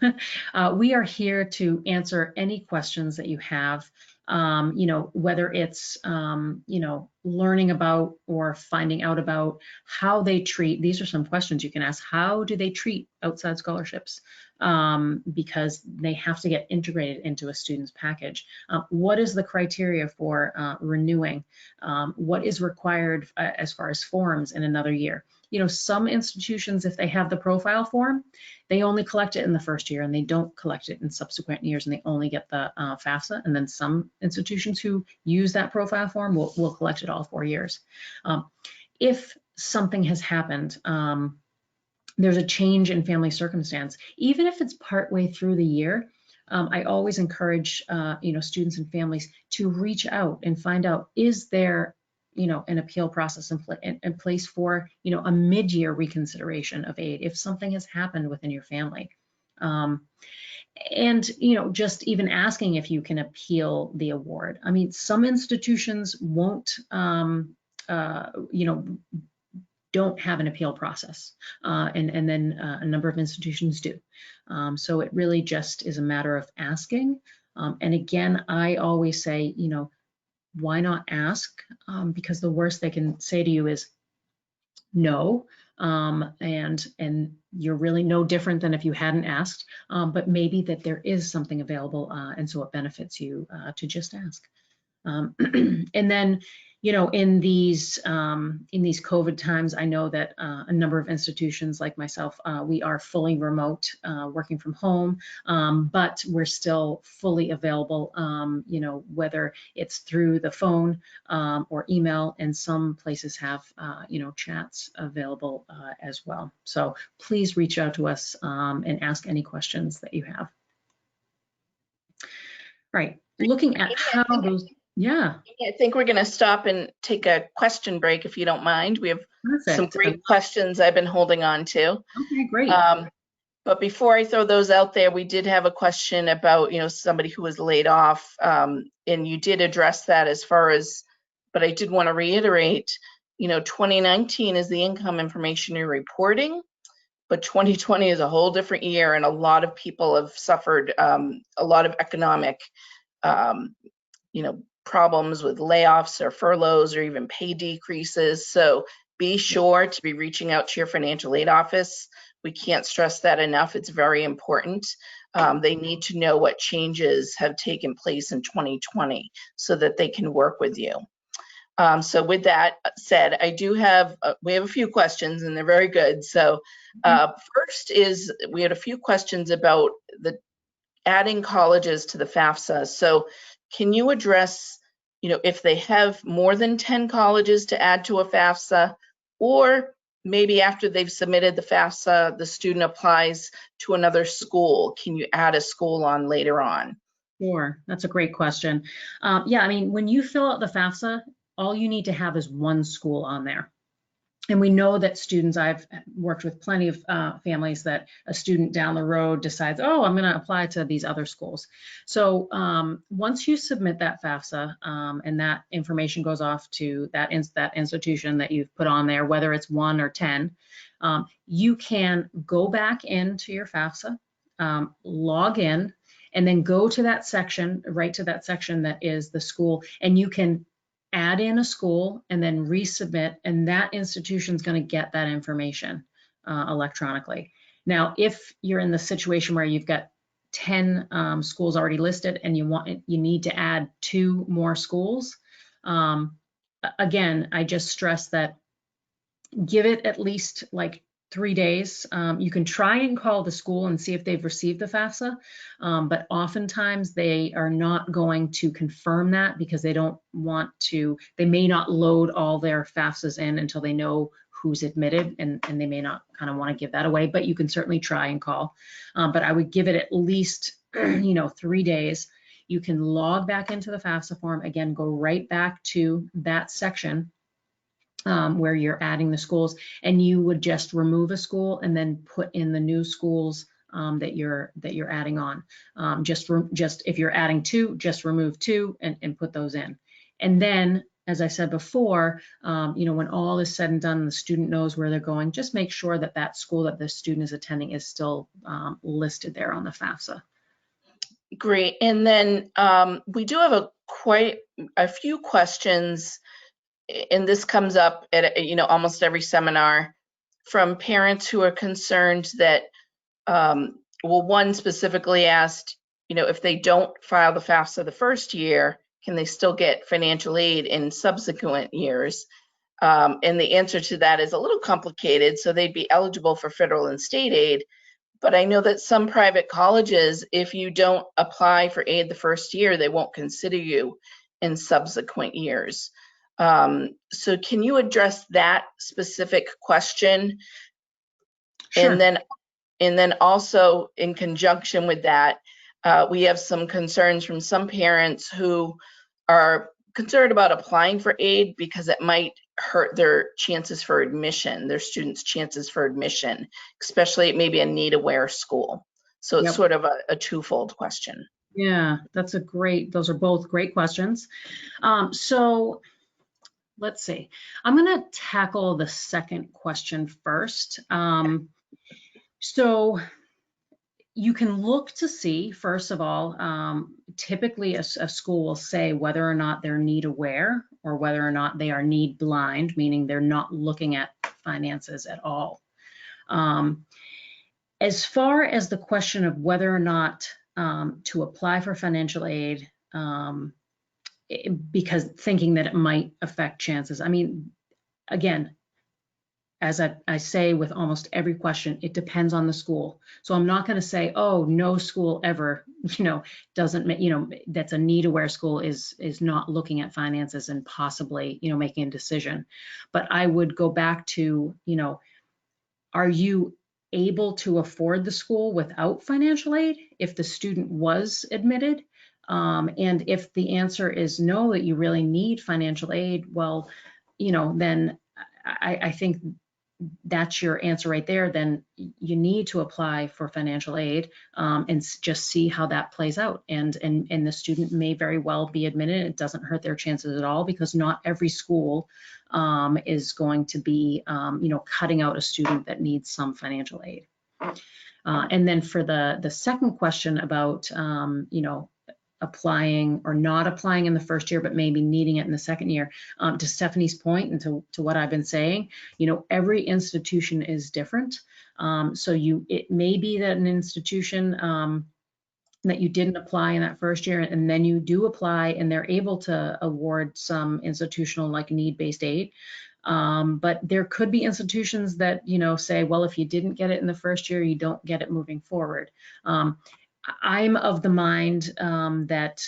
We are here to answer any questions that you have you know, whether it's, you know, learning about or finding out about how they treat, these are some questions you can ask. How do they treat outside scholarships? Because they have to get integrated into a student's package. What is the criteria for renewing? What is required as far as forms in another year? You know, some institutions, if they have the profile form, they only collect it in the first year and they don't collect it in subsequent years, and they only get the FAFSA. And then some institutions who use that profile form will collect it all 4 years. If something has happened, there's a change in family circumstance, even if it's partway through the year, I always encourage you know, students and families to reach out and find out, is there, you know, an appeal process in place for, you know, a mid-year reconsideration of aid if something has happened within your family. And, you know, just even asking if you can appeal the award. I mean, some institutions won't, you know, don't have an appeal process, and then a number of institutions do. So it really just is a matter of asking. And again, I always say, you know, why not ask? Because the worst they can say to you is no, and you're really no different than if you hadn't asked, but maybe that there is something available, and so it benefits you to just ask. And then, you know, in these COVID times, I know that a number of institutions like myself, we are fully remote, working from home, but we're still fully available, you know, whether it's through the phone or email, and some places have, you know, chats available as well. So please reach out to us and ask any questions that you have. Right, looking at how those, yeah. I think we're going to stop and take a question break if you don't mind. We have some Perfect. great questions I've been holding on to. Okay, great. But before I throw those out there, we did have a question about, you know, somebody who was laid off, and you did address that as far as, but I did want to reiterate, you know, 2019 is the income information you're reporting, but 2020 is a whole different year, and a lot of people have suffered a lot of economic, you know, problems with layoffs or furloughs or even pay decreases. So be sure to be reaching out to your financial aid office. We can't stress that enough. It's very important. They need to know what changes have taken place in 2020 so that they can work with you. So with that said, I do have, we have a few questions and they're very good. So first is, we had a few questions about the adding colleges to the FAFSA. So can you address, you know, if they have more than 10 colleges to add to a FAFSA, or maybe after they've submitted the FAFSA, the student applies to another school, can you add a school on later on? Sure, that's a great question. Yeah, I mean, when you fill out the FAFSA, all you need to have is one school on there. And we know that students, I've worked with plenty of families that a student down the road decides, oh, I'm going to apply to these other schools. So once you submit that FAFSA and that information goes off to that institution that you've put on there, whether it's 1 or 10, you can go back into your FAFSA, log in, and then go to that section, right to that section that is the school, and you can add in a school and then resubmit, and that institution is going to get that information electronically. Now, if you're in the situation where you've got 10 schools already listed and you need to add 2 more schools, again, I just stress that give it at least like 3 days. You can try and call the school and see if they've received the FAFSA, but oftentimes they are not going to confirm that because they don't want to, they may not load all their FAFSAs in until they know who's admitted, and they may not kind of want to give that away, but you can certainly try and call. But I would give it at least, you know, 3 days. You can log back into the FAFSA form, again, go right back to that section where you're adding the schools, and you would just remove a school and then put in the new schools that you're adding on. Just if you're adding 2, just remove 2 and put those in. And then, as I said before, you know, when all is said and done, the student knows where they're going, just make sure that that school that the student is attending is still listed there on the FAFSA. Great. And then we do have quite a few questions, and this comes up at almost every seminar from parents who are concerned that well, one specifically asked, if they don't file the FAFSA the first year, can they still get financial aid in subsequent years? And the answer to that is a little complicated. So they'd be eligible for federal and state aid. But I know that some private colleges, if you don't apply for aid the first year, they won't consider you in subsequent years. So can you address that specific question? Sure. And then also in conjunction with that, we have some concerns from some parents who are concerned about applying for aid because it might hurt their chances for admission, their students' chances for admission, especially maybe a need-aware school. So it's sort of a twofold question. Yeah, those are both great questions. So let's see. I'm going to tackle the second question first. So you can look to see, first of all, typically a school will say whether or not they're need aware or whether or not they are need blind, meaning they're not looking at finances at all. As far as the question of whether or not to apply for financial aid, because thinking that it might affect chances. I mean, again, as I say with almost every question, it depends on the school. So I'm not going to say, oh, no school ever, doesn't, that's a need aware school is not looking at finances and possibly, making a decision. But I would go back to, are you able to afford the school without financial aid if the student was admitted? And if the answer is no, that you really need financial aid, well, then I think that's your answer right there. Then you need to apply for financial aid and just see how that plays out. And the student may very well be admitted. It doesn't hurt their chances at all because not every school is going to be, cutting out a student that needs some financial aid. And then for the second question about, applying or not applying in the first year, but maybe needing it in the second year. To Stephanie's point and to what I've been saying, every institution is different. So it may be that an institution that you didn't apply in that first year, and then you do apply and they're able to award some institutional like need-based aid. But there could be institutions that, say, well, if you didn't get it in the first year, you don't get it moving forward. I'm of the mind that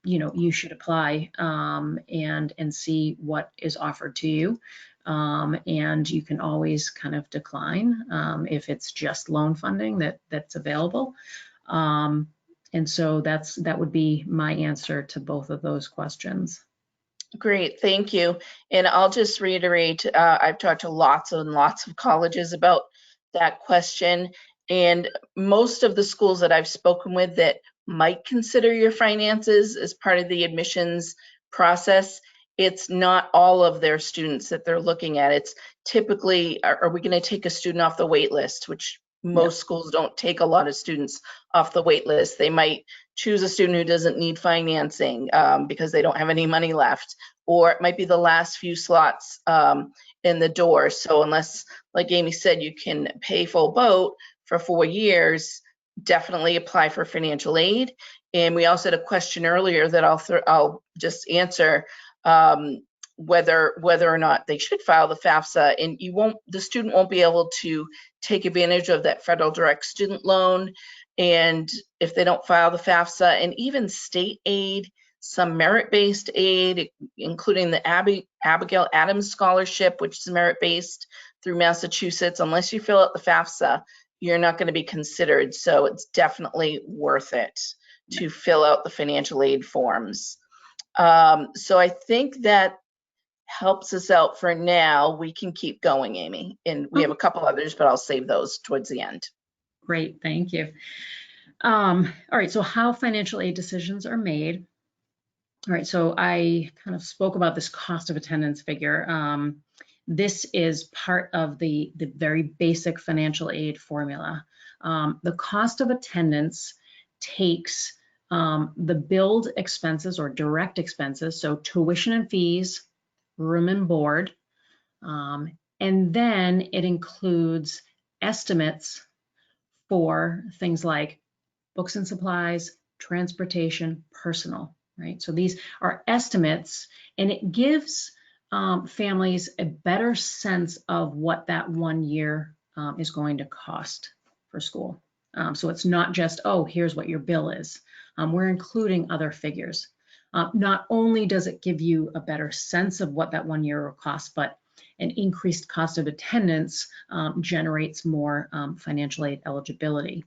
you should apply and see what is offered to you, and you can always kind of decline if it's just loan funding that's available. And so that would be my answer to both of those questions. Great, thank you. And I'll just reiterate, I've talked to lots and lots of colleges about that question. And most of the schools that I've spoken with that might consider your finances as part of the admissions process, it's not all of their students that they're looking at. It's typically, are we going to take a student off the wait list, which most schools don't take a lot of students off the wait list. They might choose a student who doesn't need financing because they don't have any money left, or it might be the last few slots in the door. So unless, like Amy said, you can pay full boat for 4 years, definitely apply for financial aid. And we also had a question earlier that I'll just answer, whether or not they should file the FAFSA, and the student won't be able to take advantage of that federal direct student loan. And if they don't file the FAFSA, and even state aid, some merit-based aid, including the Abigail Adams Scholarship, which is merit-based through Massachusetts, unless you fill out the FAFSA, you're not going to be considered. So it's definitely worth it to fill out the financial aid forms. So I think that helps us out for now. We can keep going, Amy. And we have a couple others, but I'll save those towards the end. Great, thank you. All right, so how financial aid decisions are made. All right, so I kind of spoke about this cost of attendance figure. This is part of the very basic financial aid formula. The cost of attendance takes the billed expenses or direct expenses, so tuition and fees, room and board, and then it includes estimates for things like books and supplies, transportation, personal, right? So these are estimates, and it gives families a better sense of what that 1 year is going to cost for school. So it's not just, oh, here's what your bill is. We're including other figures. Not only does it give you a better sense of what that 1 year will cost, but an increased cost of attendance generates more financial aid eligibility.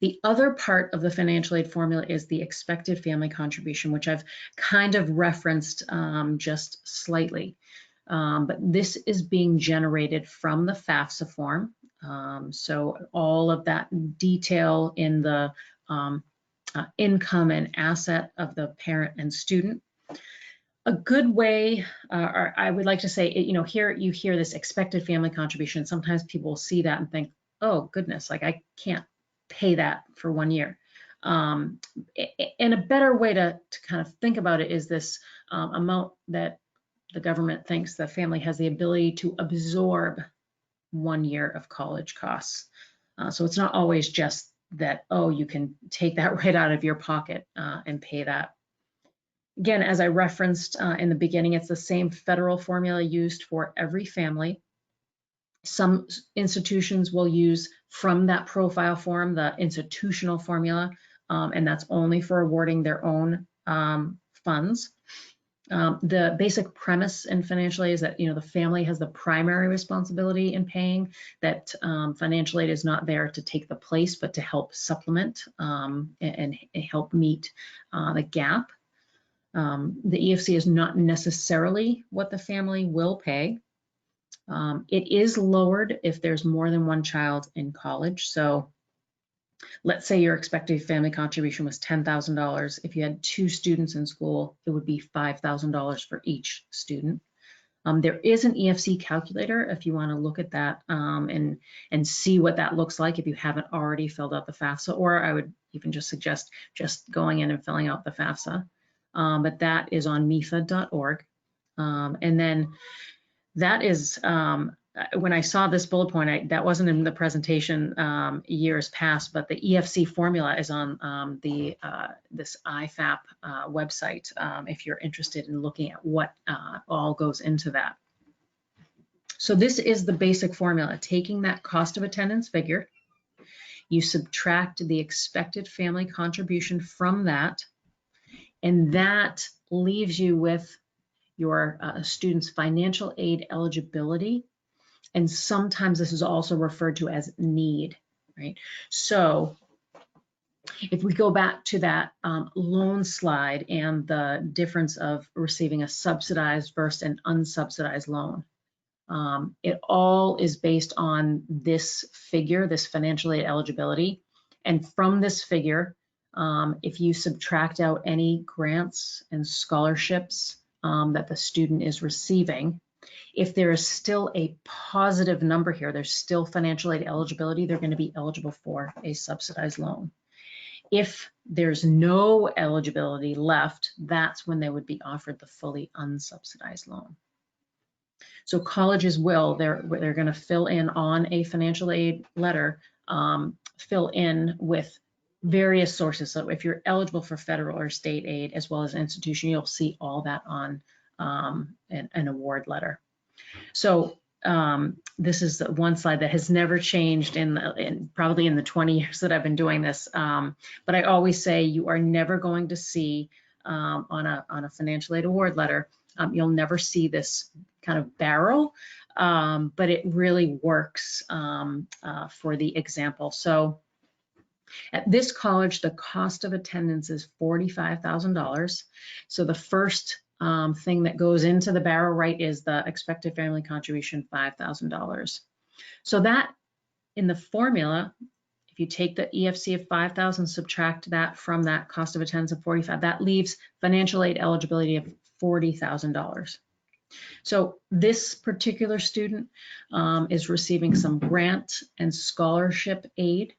The other part of the financial aid formula is the expected family contribution, which I've kind of referenced just slightly. But this is being generated from the FAFSA form. So all of that detail in the income and asset of the parent and student. A good way, or I would like to say, here you hear this expected family contribution. Sometimes people see that and think, oh goodness, like I can't pay that for 1 year. And a better way to kind of think about it is this amount that the government thinks the family has the ability to absorb 1 year of college costs. So it's not always just that, oh, you can take that right out of your pocket and pay that. Again, as I referenced in the beginning, it's the same federal formula used for every family. Some institutions will use from that profile form the institutional formula, and that's only for awarding their own funds. The basic premise in financial aid is that the family has the primary responsibility in paying, that financial aid is not there to take the place, but to help supplement and help meet the gap. The EFC is not necessarily what the family will pay. It is lowered if there's more than one child in college. So let's say your expected family contribution was $10,000. If you had 2 students in school, it would be $5,000 for each student. There is an EFC calculator if you want to look at that and see what that looks like if you haven't already filled out the FAFSA, or I would even just suggest just going in and filling out the FAFSA. But that is on MEFA.org. And then that is, when I saw this bullet point, that wasn't in the presentation years past, but the EFC formula is on this IFAP website if you're interested in looking at what all goes into that. So this is the basic formula, taking that cost of attendance figure, you subtract the expected family contribution from that, and that leaves you with your student's financial aid eligibility. And sometimes this is also referred to as need, right? So if we go back to that loan slide and the difference of receiving a subsidized versus an unsubsidized loan, it all is based on this figure, this financial aid eligibility. And from this figure, if you subtract out any grants and scholarships that the student is receiving, if there is still a positive number here, there's still financial aid eligibility, they're going to be eligible for a subsidized loan. If there's no eligibility left, that's when they would be offered the fully unsubsidized loan. So colleges they're going to fill in on a financial aid letter, fill in with various sources. So if you're eligible for federal or state aid as well as institution, you'll see all that on an award letter. So this is one slide that has never changed probably in the 20 years that I've been doing this. But I always say you are never going to see on a financial aid award letter, you'll never see this kind of barrel, but it really works for the example. So at this college, the cost of attendance is $45,000. So the first thing that goes into the barrel, right, is the expected family contribution, $5,000. So that in the formula, if you take the EFC of 5,000, subtract that from that cost of attendance of 45, that leaves financial aid eligibility of $40,000. So this particular student is receiving some grant and scholarship aid.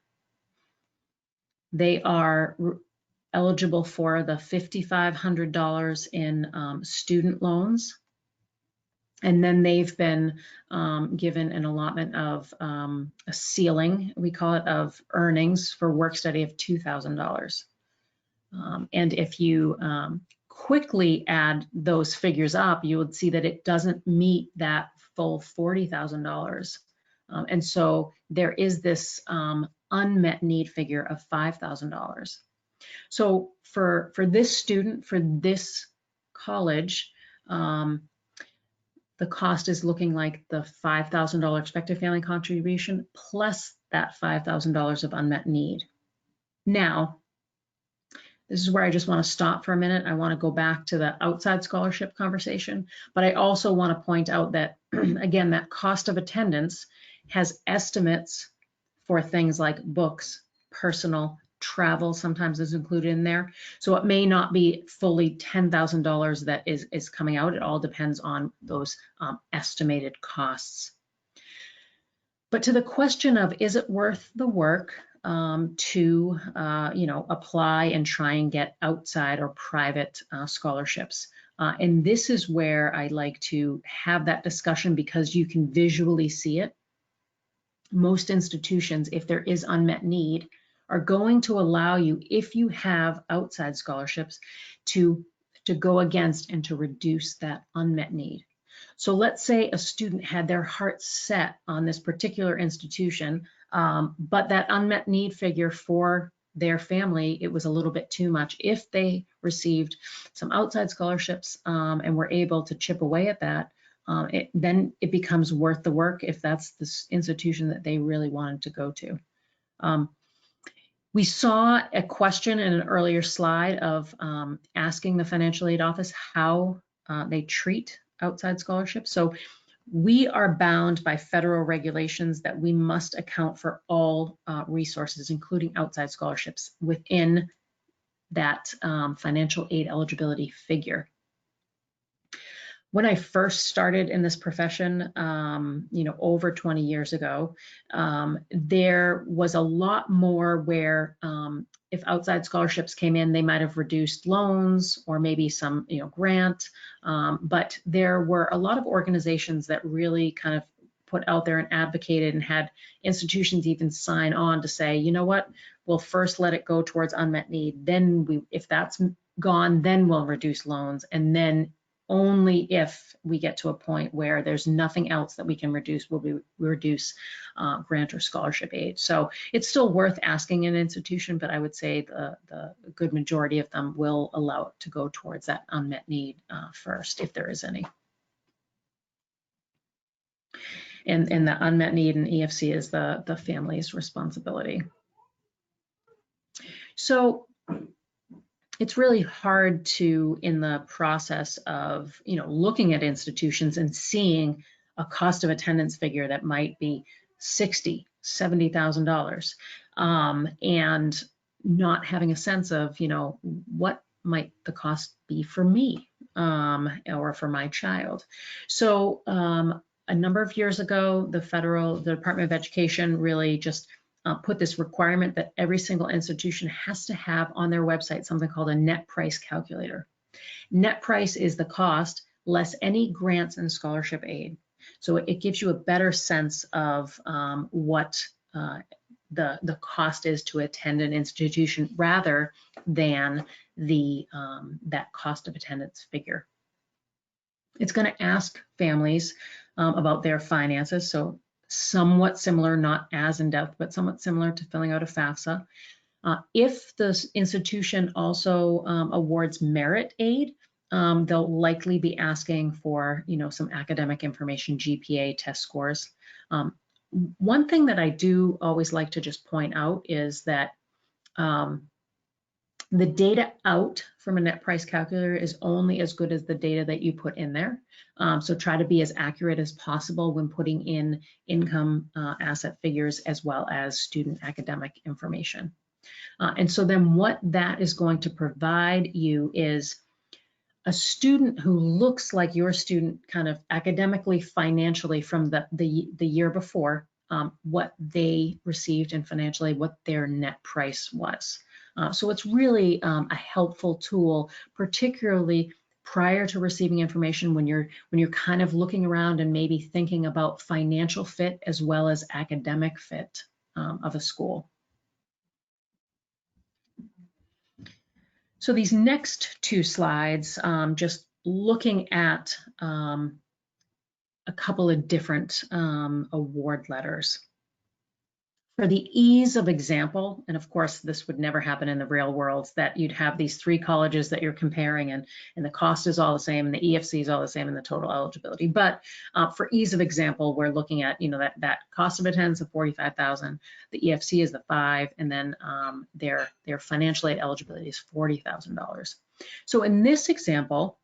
They are eligible for the $5,500 in student loans. And then they've been given an allotment of a ceiling, we call it, of earnings for work study of $2,000. And if you quickly add those figures up, you would see that it doesn't meet that full $40,000. And so there is this unmet need figure of $5,000. So for this student, for this college, the cost is looking like the $5,000 expected family contribution plus that $5,000 of unmet need. Now, this is where I just want to stop for a minute. I want to go back to the outside scholarship conversation, but I also want to point out that, again, that cost of attendance has estimates for things like books, personal, travel sometimes is included in there. So it may not be fully $10,000 that is coming out. It all depends on those estimated costs. But to the question of, is it worth the work to apply and try and get outside or private scholarships? And this is where I like to have that discussion because you can visually see it. Most institutions, if there is unmet need, are going to allow you, if you have outside scholarships, to go against and to reduce that unmet need. So let's say a student had their heart set on this particular institution, but that unmet need figure for their family, it was a little bit too much. If they received some outside scholarships and were able to chip away at that, then it becomes worth the work if that's the institution that they really wanted to go to. We saw a question in an earlier slide of asking the financial aid office how they treat outside scholarships. So we are bound by federal regulations that we must account for all resources, including outside scholarships, within that financial aid eligibility figure. When I first started in this profession, over 20 years ago, there was a lot more where if outside scholarships came in, they might have reduced loans or maybe some, grant. But there were a lot of organizations that really kind of put out there and advocated and had institutions even sign on to say, you know what, we'll first let it go towards unmet need. Then if that's gone, then we'll reduce loans. And then only if we get to a point where there's nothing else that we can reduce, will we reduce grant or scholarship aid. So it's still worth asking an institution, but I would say the good majority of them will allow it to go towards that unmet need first, if there is any. And the unmet need in EFC is the family's responsibility. So it's really hard to, in the process of, looking at institutions and seeing a cost of attendance figure that might be $60,000, $70,000, and not having a sense of, what might the cost be for me or for my child. So a number of years ago, the Department of Education really just put this requirement that every single institution has to have on their website something called a net price calculator. Net price is the cost less any grants and scholarship aid. So it gives you a better sense of what the cost is to attend an institution rather than that cost of attendance figure. It's going to ask families about their finances. So somewhat similar, not as in-depth, but somewhat similar to filling out a FAFSA. If the institution also awards merit aid, they'll likely be asking for, some academic information, GPA, test scores. One thing that I do always like to just point out is that the data out from a net price calculator is only as good as the data that you put in there. So try to be as accurate as possible when putting in income asset figures as well as student academic information. And so then what that is going to provide you is a student who looks like your student kind of academically, financially from the year before, what they received in financial aid, what their net price was. So it's really a helpful tool, particularly prior to receiving information when you're kind of looking around and maybe thinking about financial fit as well as academic fit of a school. So these next two slides, just looking at a couple of different award letters. For the ease of example, and of course this would never happen in the real world, that you'd have these three colleges that you're comparing and the cost is all the same and the EFC is all the same and the total eligibility. But for ease of example, we're looking at, that cost of attendance of $45,000, the EFC is the $5,000, and then their financial aid eligibility is $40,000. So in this example,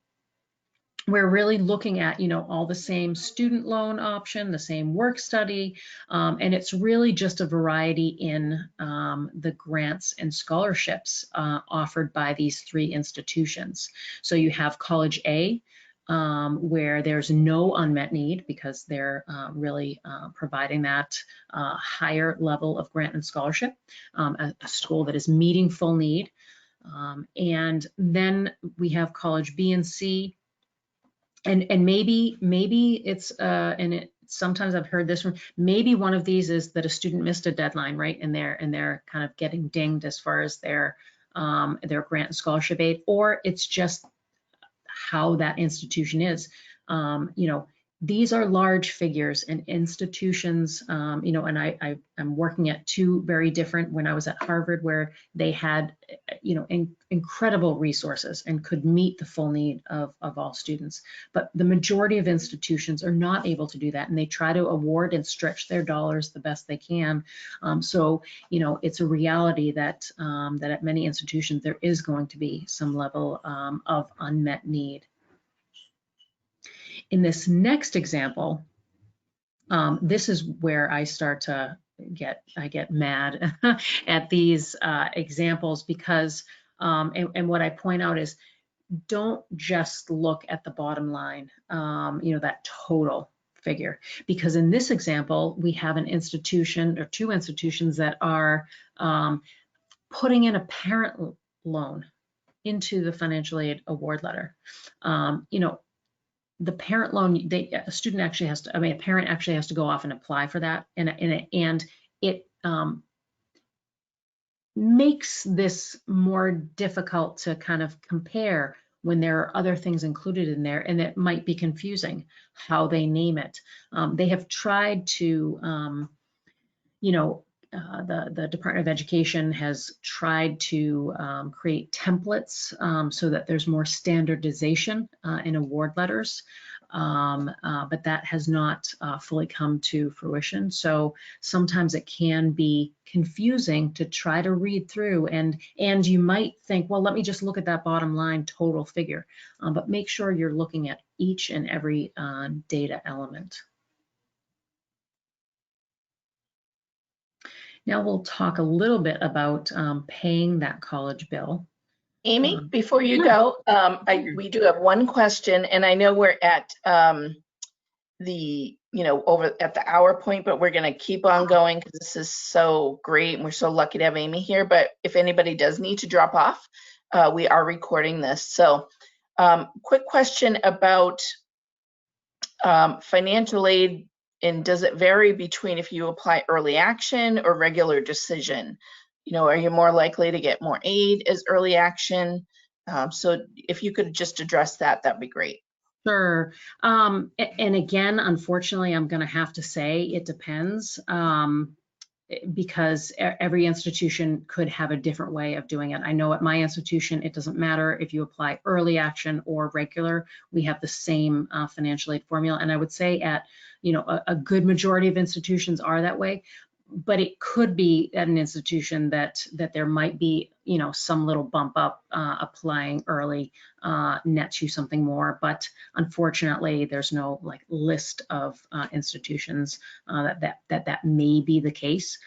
we're really looking at, all the same student loan option, the same work study, and it's really just a variety in the grants and scholarships offered by these three institutions. So you have College A, where there's no unmet need because they're really providing that higher level of grant and scholarship, a school that is meeting full need. And then we have College B and C. And maybe it's sometimes I've heard this one, maybe one of these is that a student missed a deadline, right? And they're kind of getting dinged as far as their grant and scholarship aid, or it's just how that institution is. These are large figures, and institutions, and I'm working at two very different, when I was at Harvard, where they had, incredible resources and could meet the full need of all students. But the majority of institutions are not able to do that, and they try to award and stretch their dollars the best they can. So, it's a reality that, that at many institutions, there is going to be some level of unmet need. In this next example, this is where I start to get mad at these examples, because and what I point out is, don't just look at the bottom line, that total figure, because in this example we have an institution or two institutions that are putting in a parent loan into the financial aid award letter. The parent loan, a student actually has to, a parent actually has to go off and apply for that, and it makes this more difficult to kind of compare when there are other things included in there, and it might be confusing how they name it. They have tried to, the Department of Education has tried to create templates so that there's more standardization in award letters, but that has not fully come to fruition. So sometimes it can be confusing to try to read through, and you might think, well, let me just look at that bottom line total figure, but make sure you're looking at each and every data element. Now we'll talk a little bit about paying that college bill. Amy, before you go, we do have one question, and I know we're at over at the hour point, but we're going to keep on going because this is so great, and we're so lucky to have Amy here. But if anybody does need to drop off, we are recording this. So quick question about financial aid. And does it vary between if you apply early action or regular decision? Are you more likely to get more aid as early action? So if you could just address that, that'd be great. Sure. And again, unfortunately, I'm going to have to say it depends, because every institution could have a different way of doing it. I know at my institution, it doesn't matter if you apply early action or regular, we have the same financial aid formula. And I would say at, a good majority of institutions are that way, but it could be at an institution that there might be, some little bump up. Applying early nets you something more, but unfortunately, there's no list of institutions that may be the case.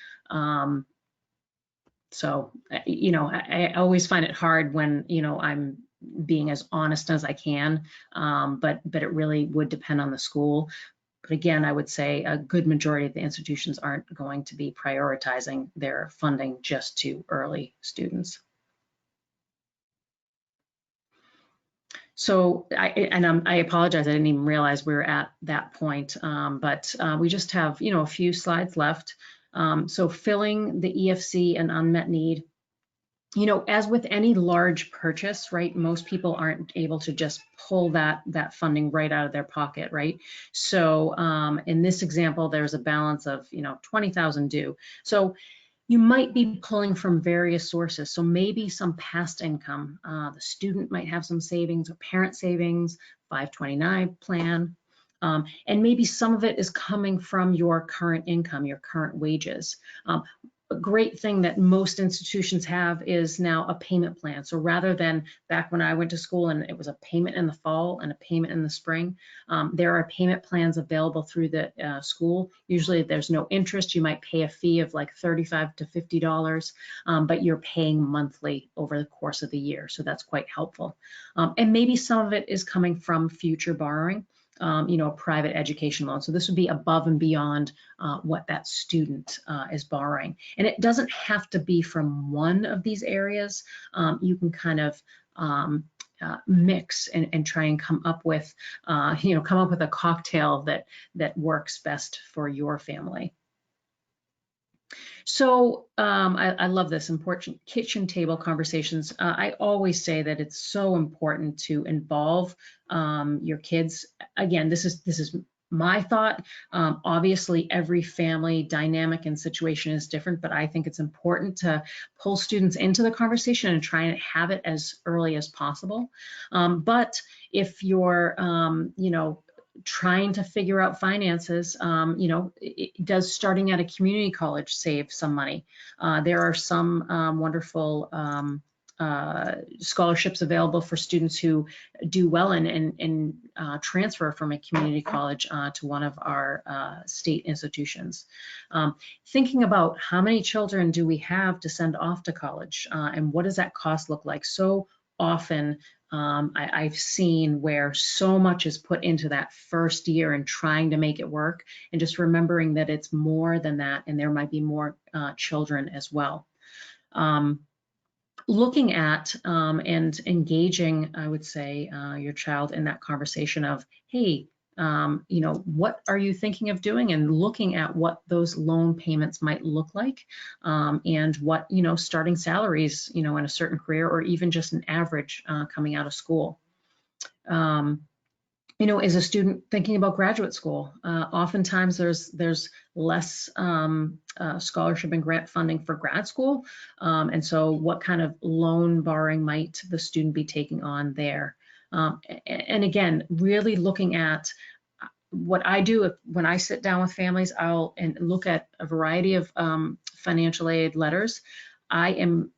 So, I always find it hard when, I'm being as honest as I can, but it really would depend on the school. But again, I would say a good majority of the institutions aren't going to be prioritizing their funding just to early students. So I apologize, I didn't even realize we were at that point, but we just have, a few slides left. So filling the EFC and unmet need. As with any large purchase, right, most people aren't able to just pull that funding right out of their pocket, right? So in this example, there's a balance of, 20,000 due. So you might be pulling from various sources. So maybe some past income. The student might have some savings or parent savings, 529 plan. And maybe some of it is coming from your current income, your current wages. A great thing that most institutions have is now a payment plan. So rather than back when I went to school and it was a payment in the fall and a payment in the spring, there are payment plans available through the school. Usually there's no interest. You might pay a fee of like $35 to $50, but you're paying monthly over the course of the year. So that's quite helpful. And maybe some of it is coming from future borrowing. A private education loan. So this would be above and beyond what that student is borrowing. And it doesn't have to be from one of these areas. You can kind of mix and try and come up with a cocktail that works best for your family. So I love this, important kitchen table conversations. I always say that it's so important to involve your kids. Again, this is my thought. Obviously, every family dynamic and situation is different, but I think it's important to pull students into the conversation and try and have it as early as possible. But if you're, trying to figure out finances, does starting at a community college save some money? There are some wonderful scholarships available for students who do well and transfer from a community college to one of our state institutions. Thinking about how many children do we have to send off to college, and what does that cost look like? So often I've seen where so much is put into that first year and trying to make it work, and just remembering that it's more than that, and there might be more children as well. Looking at and engaging, I would say, your child in that conversation of, hey, what are you thinking of doing, and looking at what those loan payments might look like, and what, starting salaries, in a certain career, or even just an average coming out of school. As a student thinking about graduate school, oftentimes there's less scholarship and grant funding for grad school. And so what kind of loan borrowing might the student be taking on there? And again, really looking at what I do when I sit down with families, I'll look at a variety of financial aid letters. I am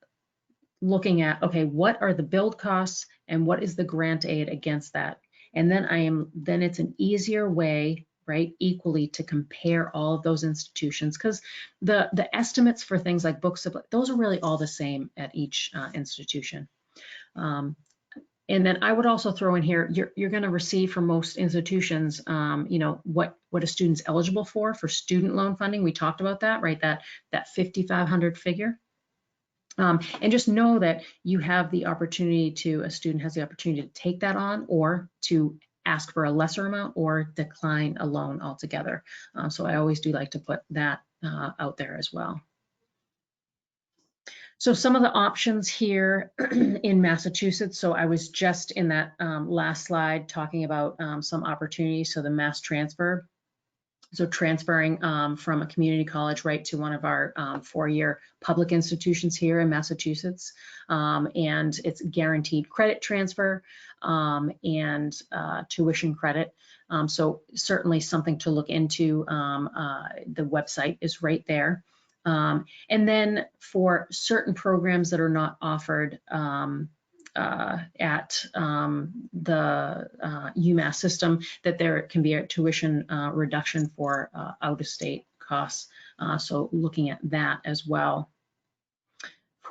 looking at, okay, what are the build costs and what is the grant aid against that? And then it's an easier way, right, equally to compare all of those institutions, because the estimates for things like books, those are really all the same at each institution. And then I would also throw in here, you're going to receive from most institutions, what a student's eligible for student loan funding. We talked about that, right? That 5,500 figure. And just know that you have the opportunity a student has the opportunity to take that on, or to ask for a lesser amount, or decline a loan altogether. So I always do like to put that out there as well. So some of the options here in Massachusetts, so I was just in that last slide talking about some opportunities, so the mass transfer. So transferring from a community college right to one of our four-year public institutions here in Massachusetts. And it's guaranteed credit transfer and tuition credit. So certainly something to look into. The website is right there. And then for certain programs that are not offered at the UMass system, that there can be a tuition reduction for out-of-state costs. So looking at that as well.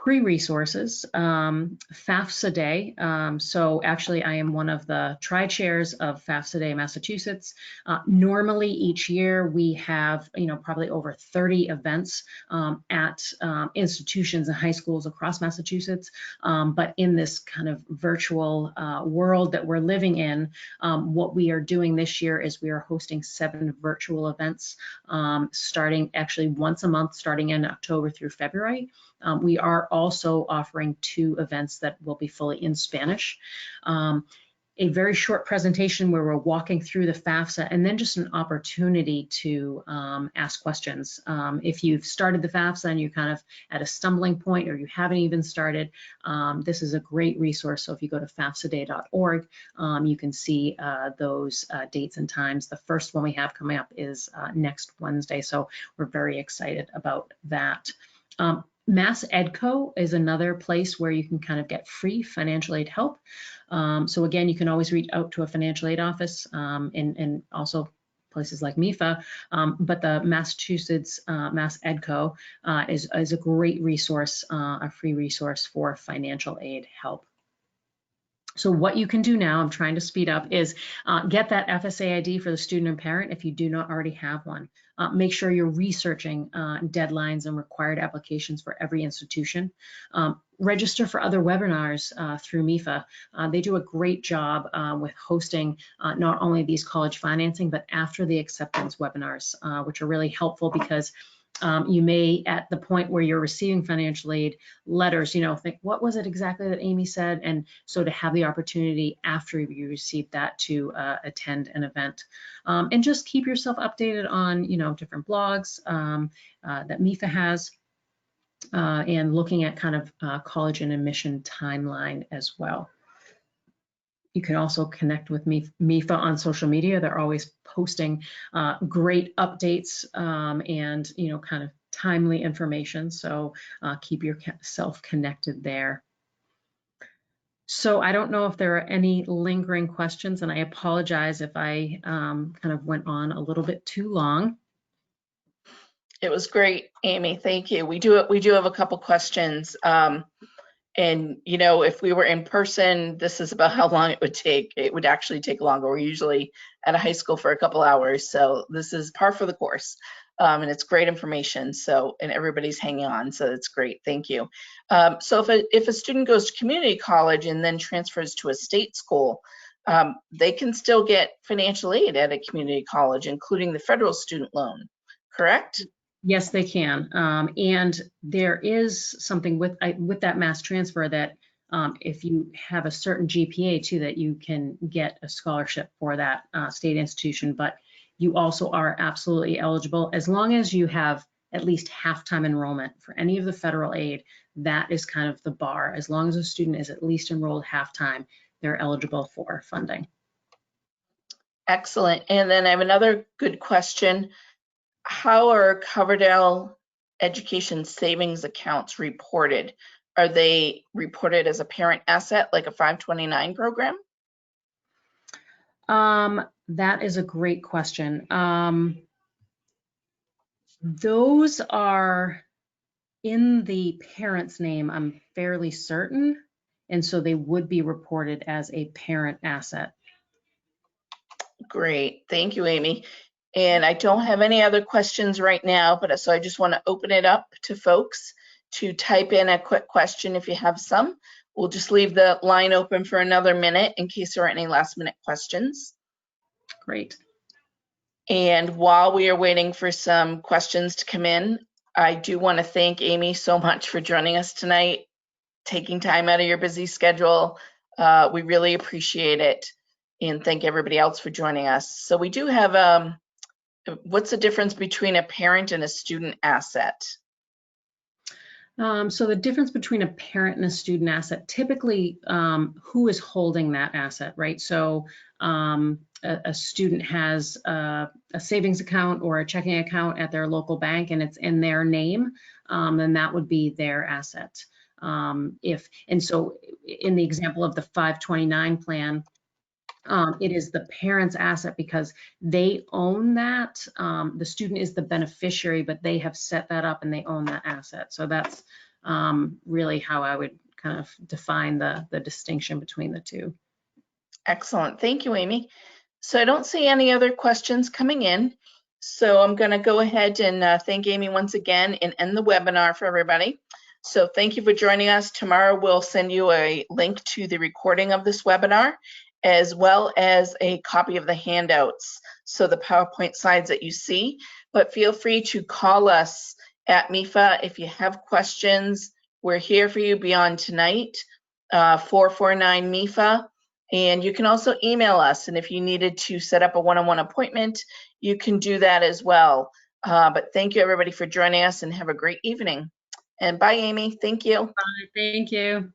free resources, FAFSA Day. So actually I am one of the tri-chairs of FAFSA Day Massachusetts. Normally each year we have, probably over 30 events at institutions and high schools across Massachusetts. But in this kind of virtual world that we're living in, what we are doing this year is we are hosting 7 virtual events starting actually once a month, starting in October through February. We are also offering 2 events that will be fully in Spanish. A very short presentation where we're walking through the FAFSA, and then just an opportunity to ask questions. If you've started the FAFSA and you're kind of at a stumbling point, or you haven't even started, this is a great resource. So if you go to fafsaday.org, you can see those dates and times. The first one we have coming up is next Wednesday, so we're very excited about that. Mass Edco is another place where you can kind of get free financial aid help. So again, you can always reach out to a financial aid office and also places like MEFA, but the Massachusetts Mass Edco is a great resource, a free resource for financial aid help. So what you can do now, I'm trying to speed up, is get that FSA ID for the student and parent if you do not already have one. Make sure you're researching deadlines and required applications for every institution. Register for other webinars through MEFA. They do a great job with hosting not only these college financing, but after the acceptance webinars, which are really helpful because you may, at the point where you're receiving financial aid letters, think, what was it exactly that Amy said? And so to have the opportunity after you receive that to attend an event. And just keep yourself updated on, different blogs that MEFA has, and looking at kind of college and admission timeline as well. You can also connect with MEFA on social media. They're always posting great updates and kind of timely information. So keep yourself connected there. So I don't know if there are any lingering questions, and I apologize if I kind of went on a little bit too long. It was great, Amy. Thank you. We do have a couple questions. And, if we were in person, this is about how long it would take. It would actually take longer. We're usually at a high school for a couple hours. So this is par for the course. And it's great information. So, and everybody's hanging on. So it's great. Thank you. So if a student goes to community college and then transfers to a state school, they can still get financial aid at a community college, including the federal student loan, correct? Yes, they can. And there is something with that mass transfer that if you have a certain GPA too, that you can get a scholarship for that state institution, but you also are absolutely eligible as long as you have at least half-time enrollment for any of the federal aid. That is kind of the bar. As long as a student is at least enrolled half-time, they're eligible for funding. Excellent. And then I have another good question. How are Coverdell education savings accounts reported? Are they reported as a parent asset, like a 529 program? That is a great question. Those are in the parent's name, I'm fairly certain, and so they would be reported as a parent asset. Great. Thank you, Amy. And I don't have any other questions right now, but so I just want to open it up to folks to type in a quick question if you have some. We'll just leave the line open for another minute in case there are any last minute questions. Great. And while we are waiting for some questions to come in, I do want to thank Amy so much for joining us tonight, taking time out of your busy schedule. We really appreciate it. And thank everybody else for joining us. So we do have, what's the difference between a parent and a student asset? So the difference between a parent and a student asset, typically who is holding that asset, right? So a student has a savings account or a checking account at their local bank and it's in their name, then that would be their asset. And so in the example of the 529 plan, it is the parent's asset because they own that. The student is the beneficiary, but they have set that up and they own that asset. So that's really how I would kind of define the distinction between the two. Excellent. Thank you, Amy. So I don't see any other questions coming in. So I'm going to go ahead and thank Amy once again and end the webinar for everybody. So thank you for joining us. Tomorrow we'll send you a link to the recording of this webinar, as well as a copy of the handouts, so the PowerPoint slides that you see. But feel free to call us at MEFA if you have questions. We're here for you beyond tonight, 449 MEFA. And you can also email us, and if you needed to set up a one-on-one appointment, you can do that as well. But thank you everybody for joining us, and have a great evening. And bye, Amy. Thank you. Bye. Thank you.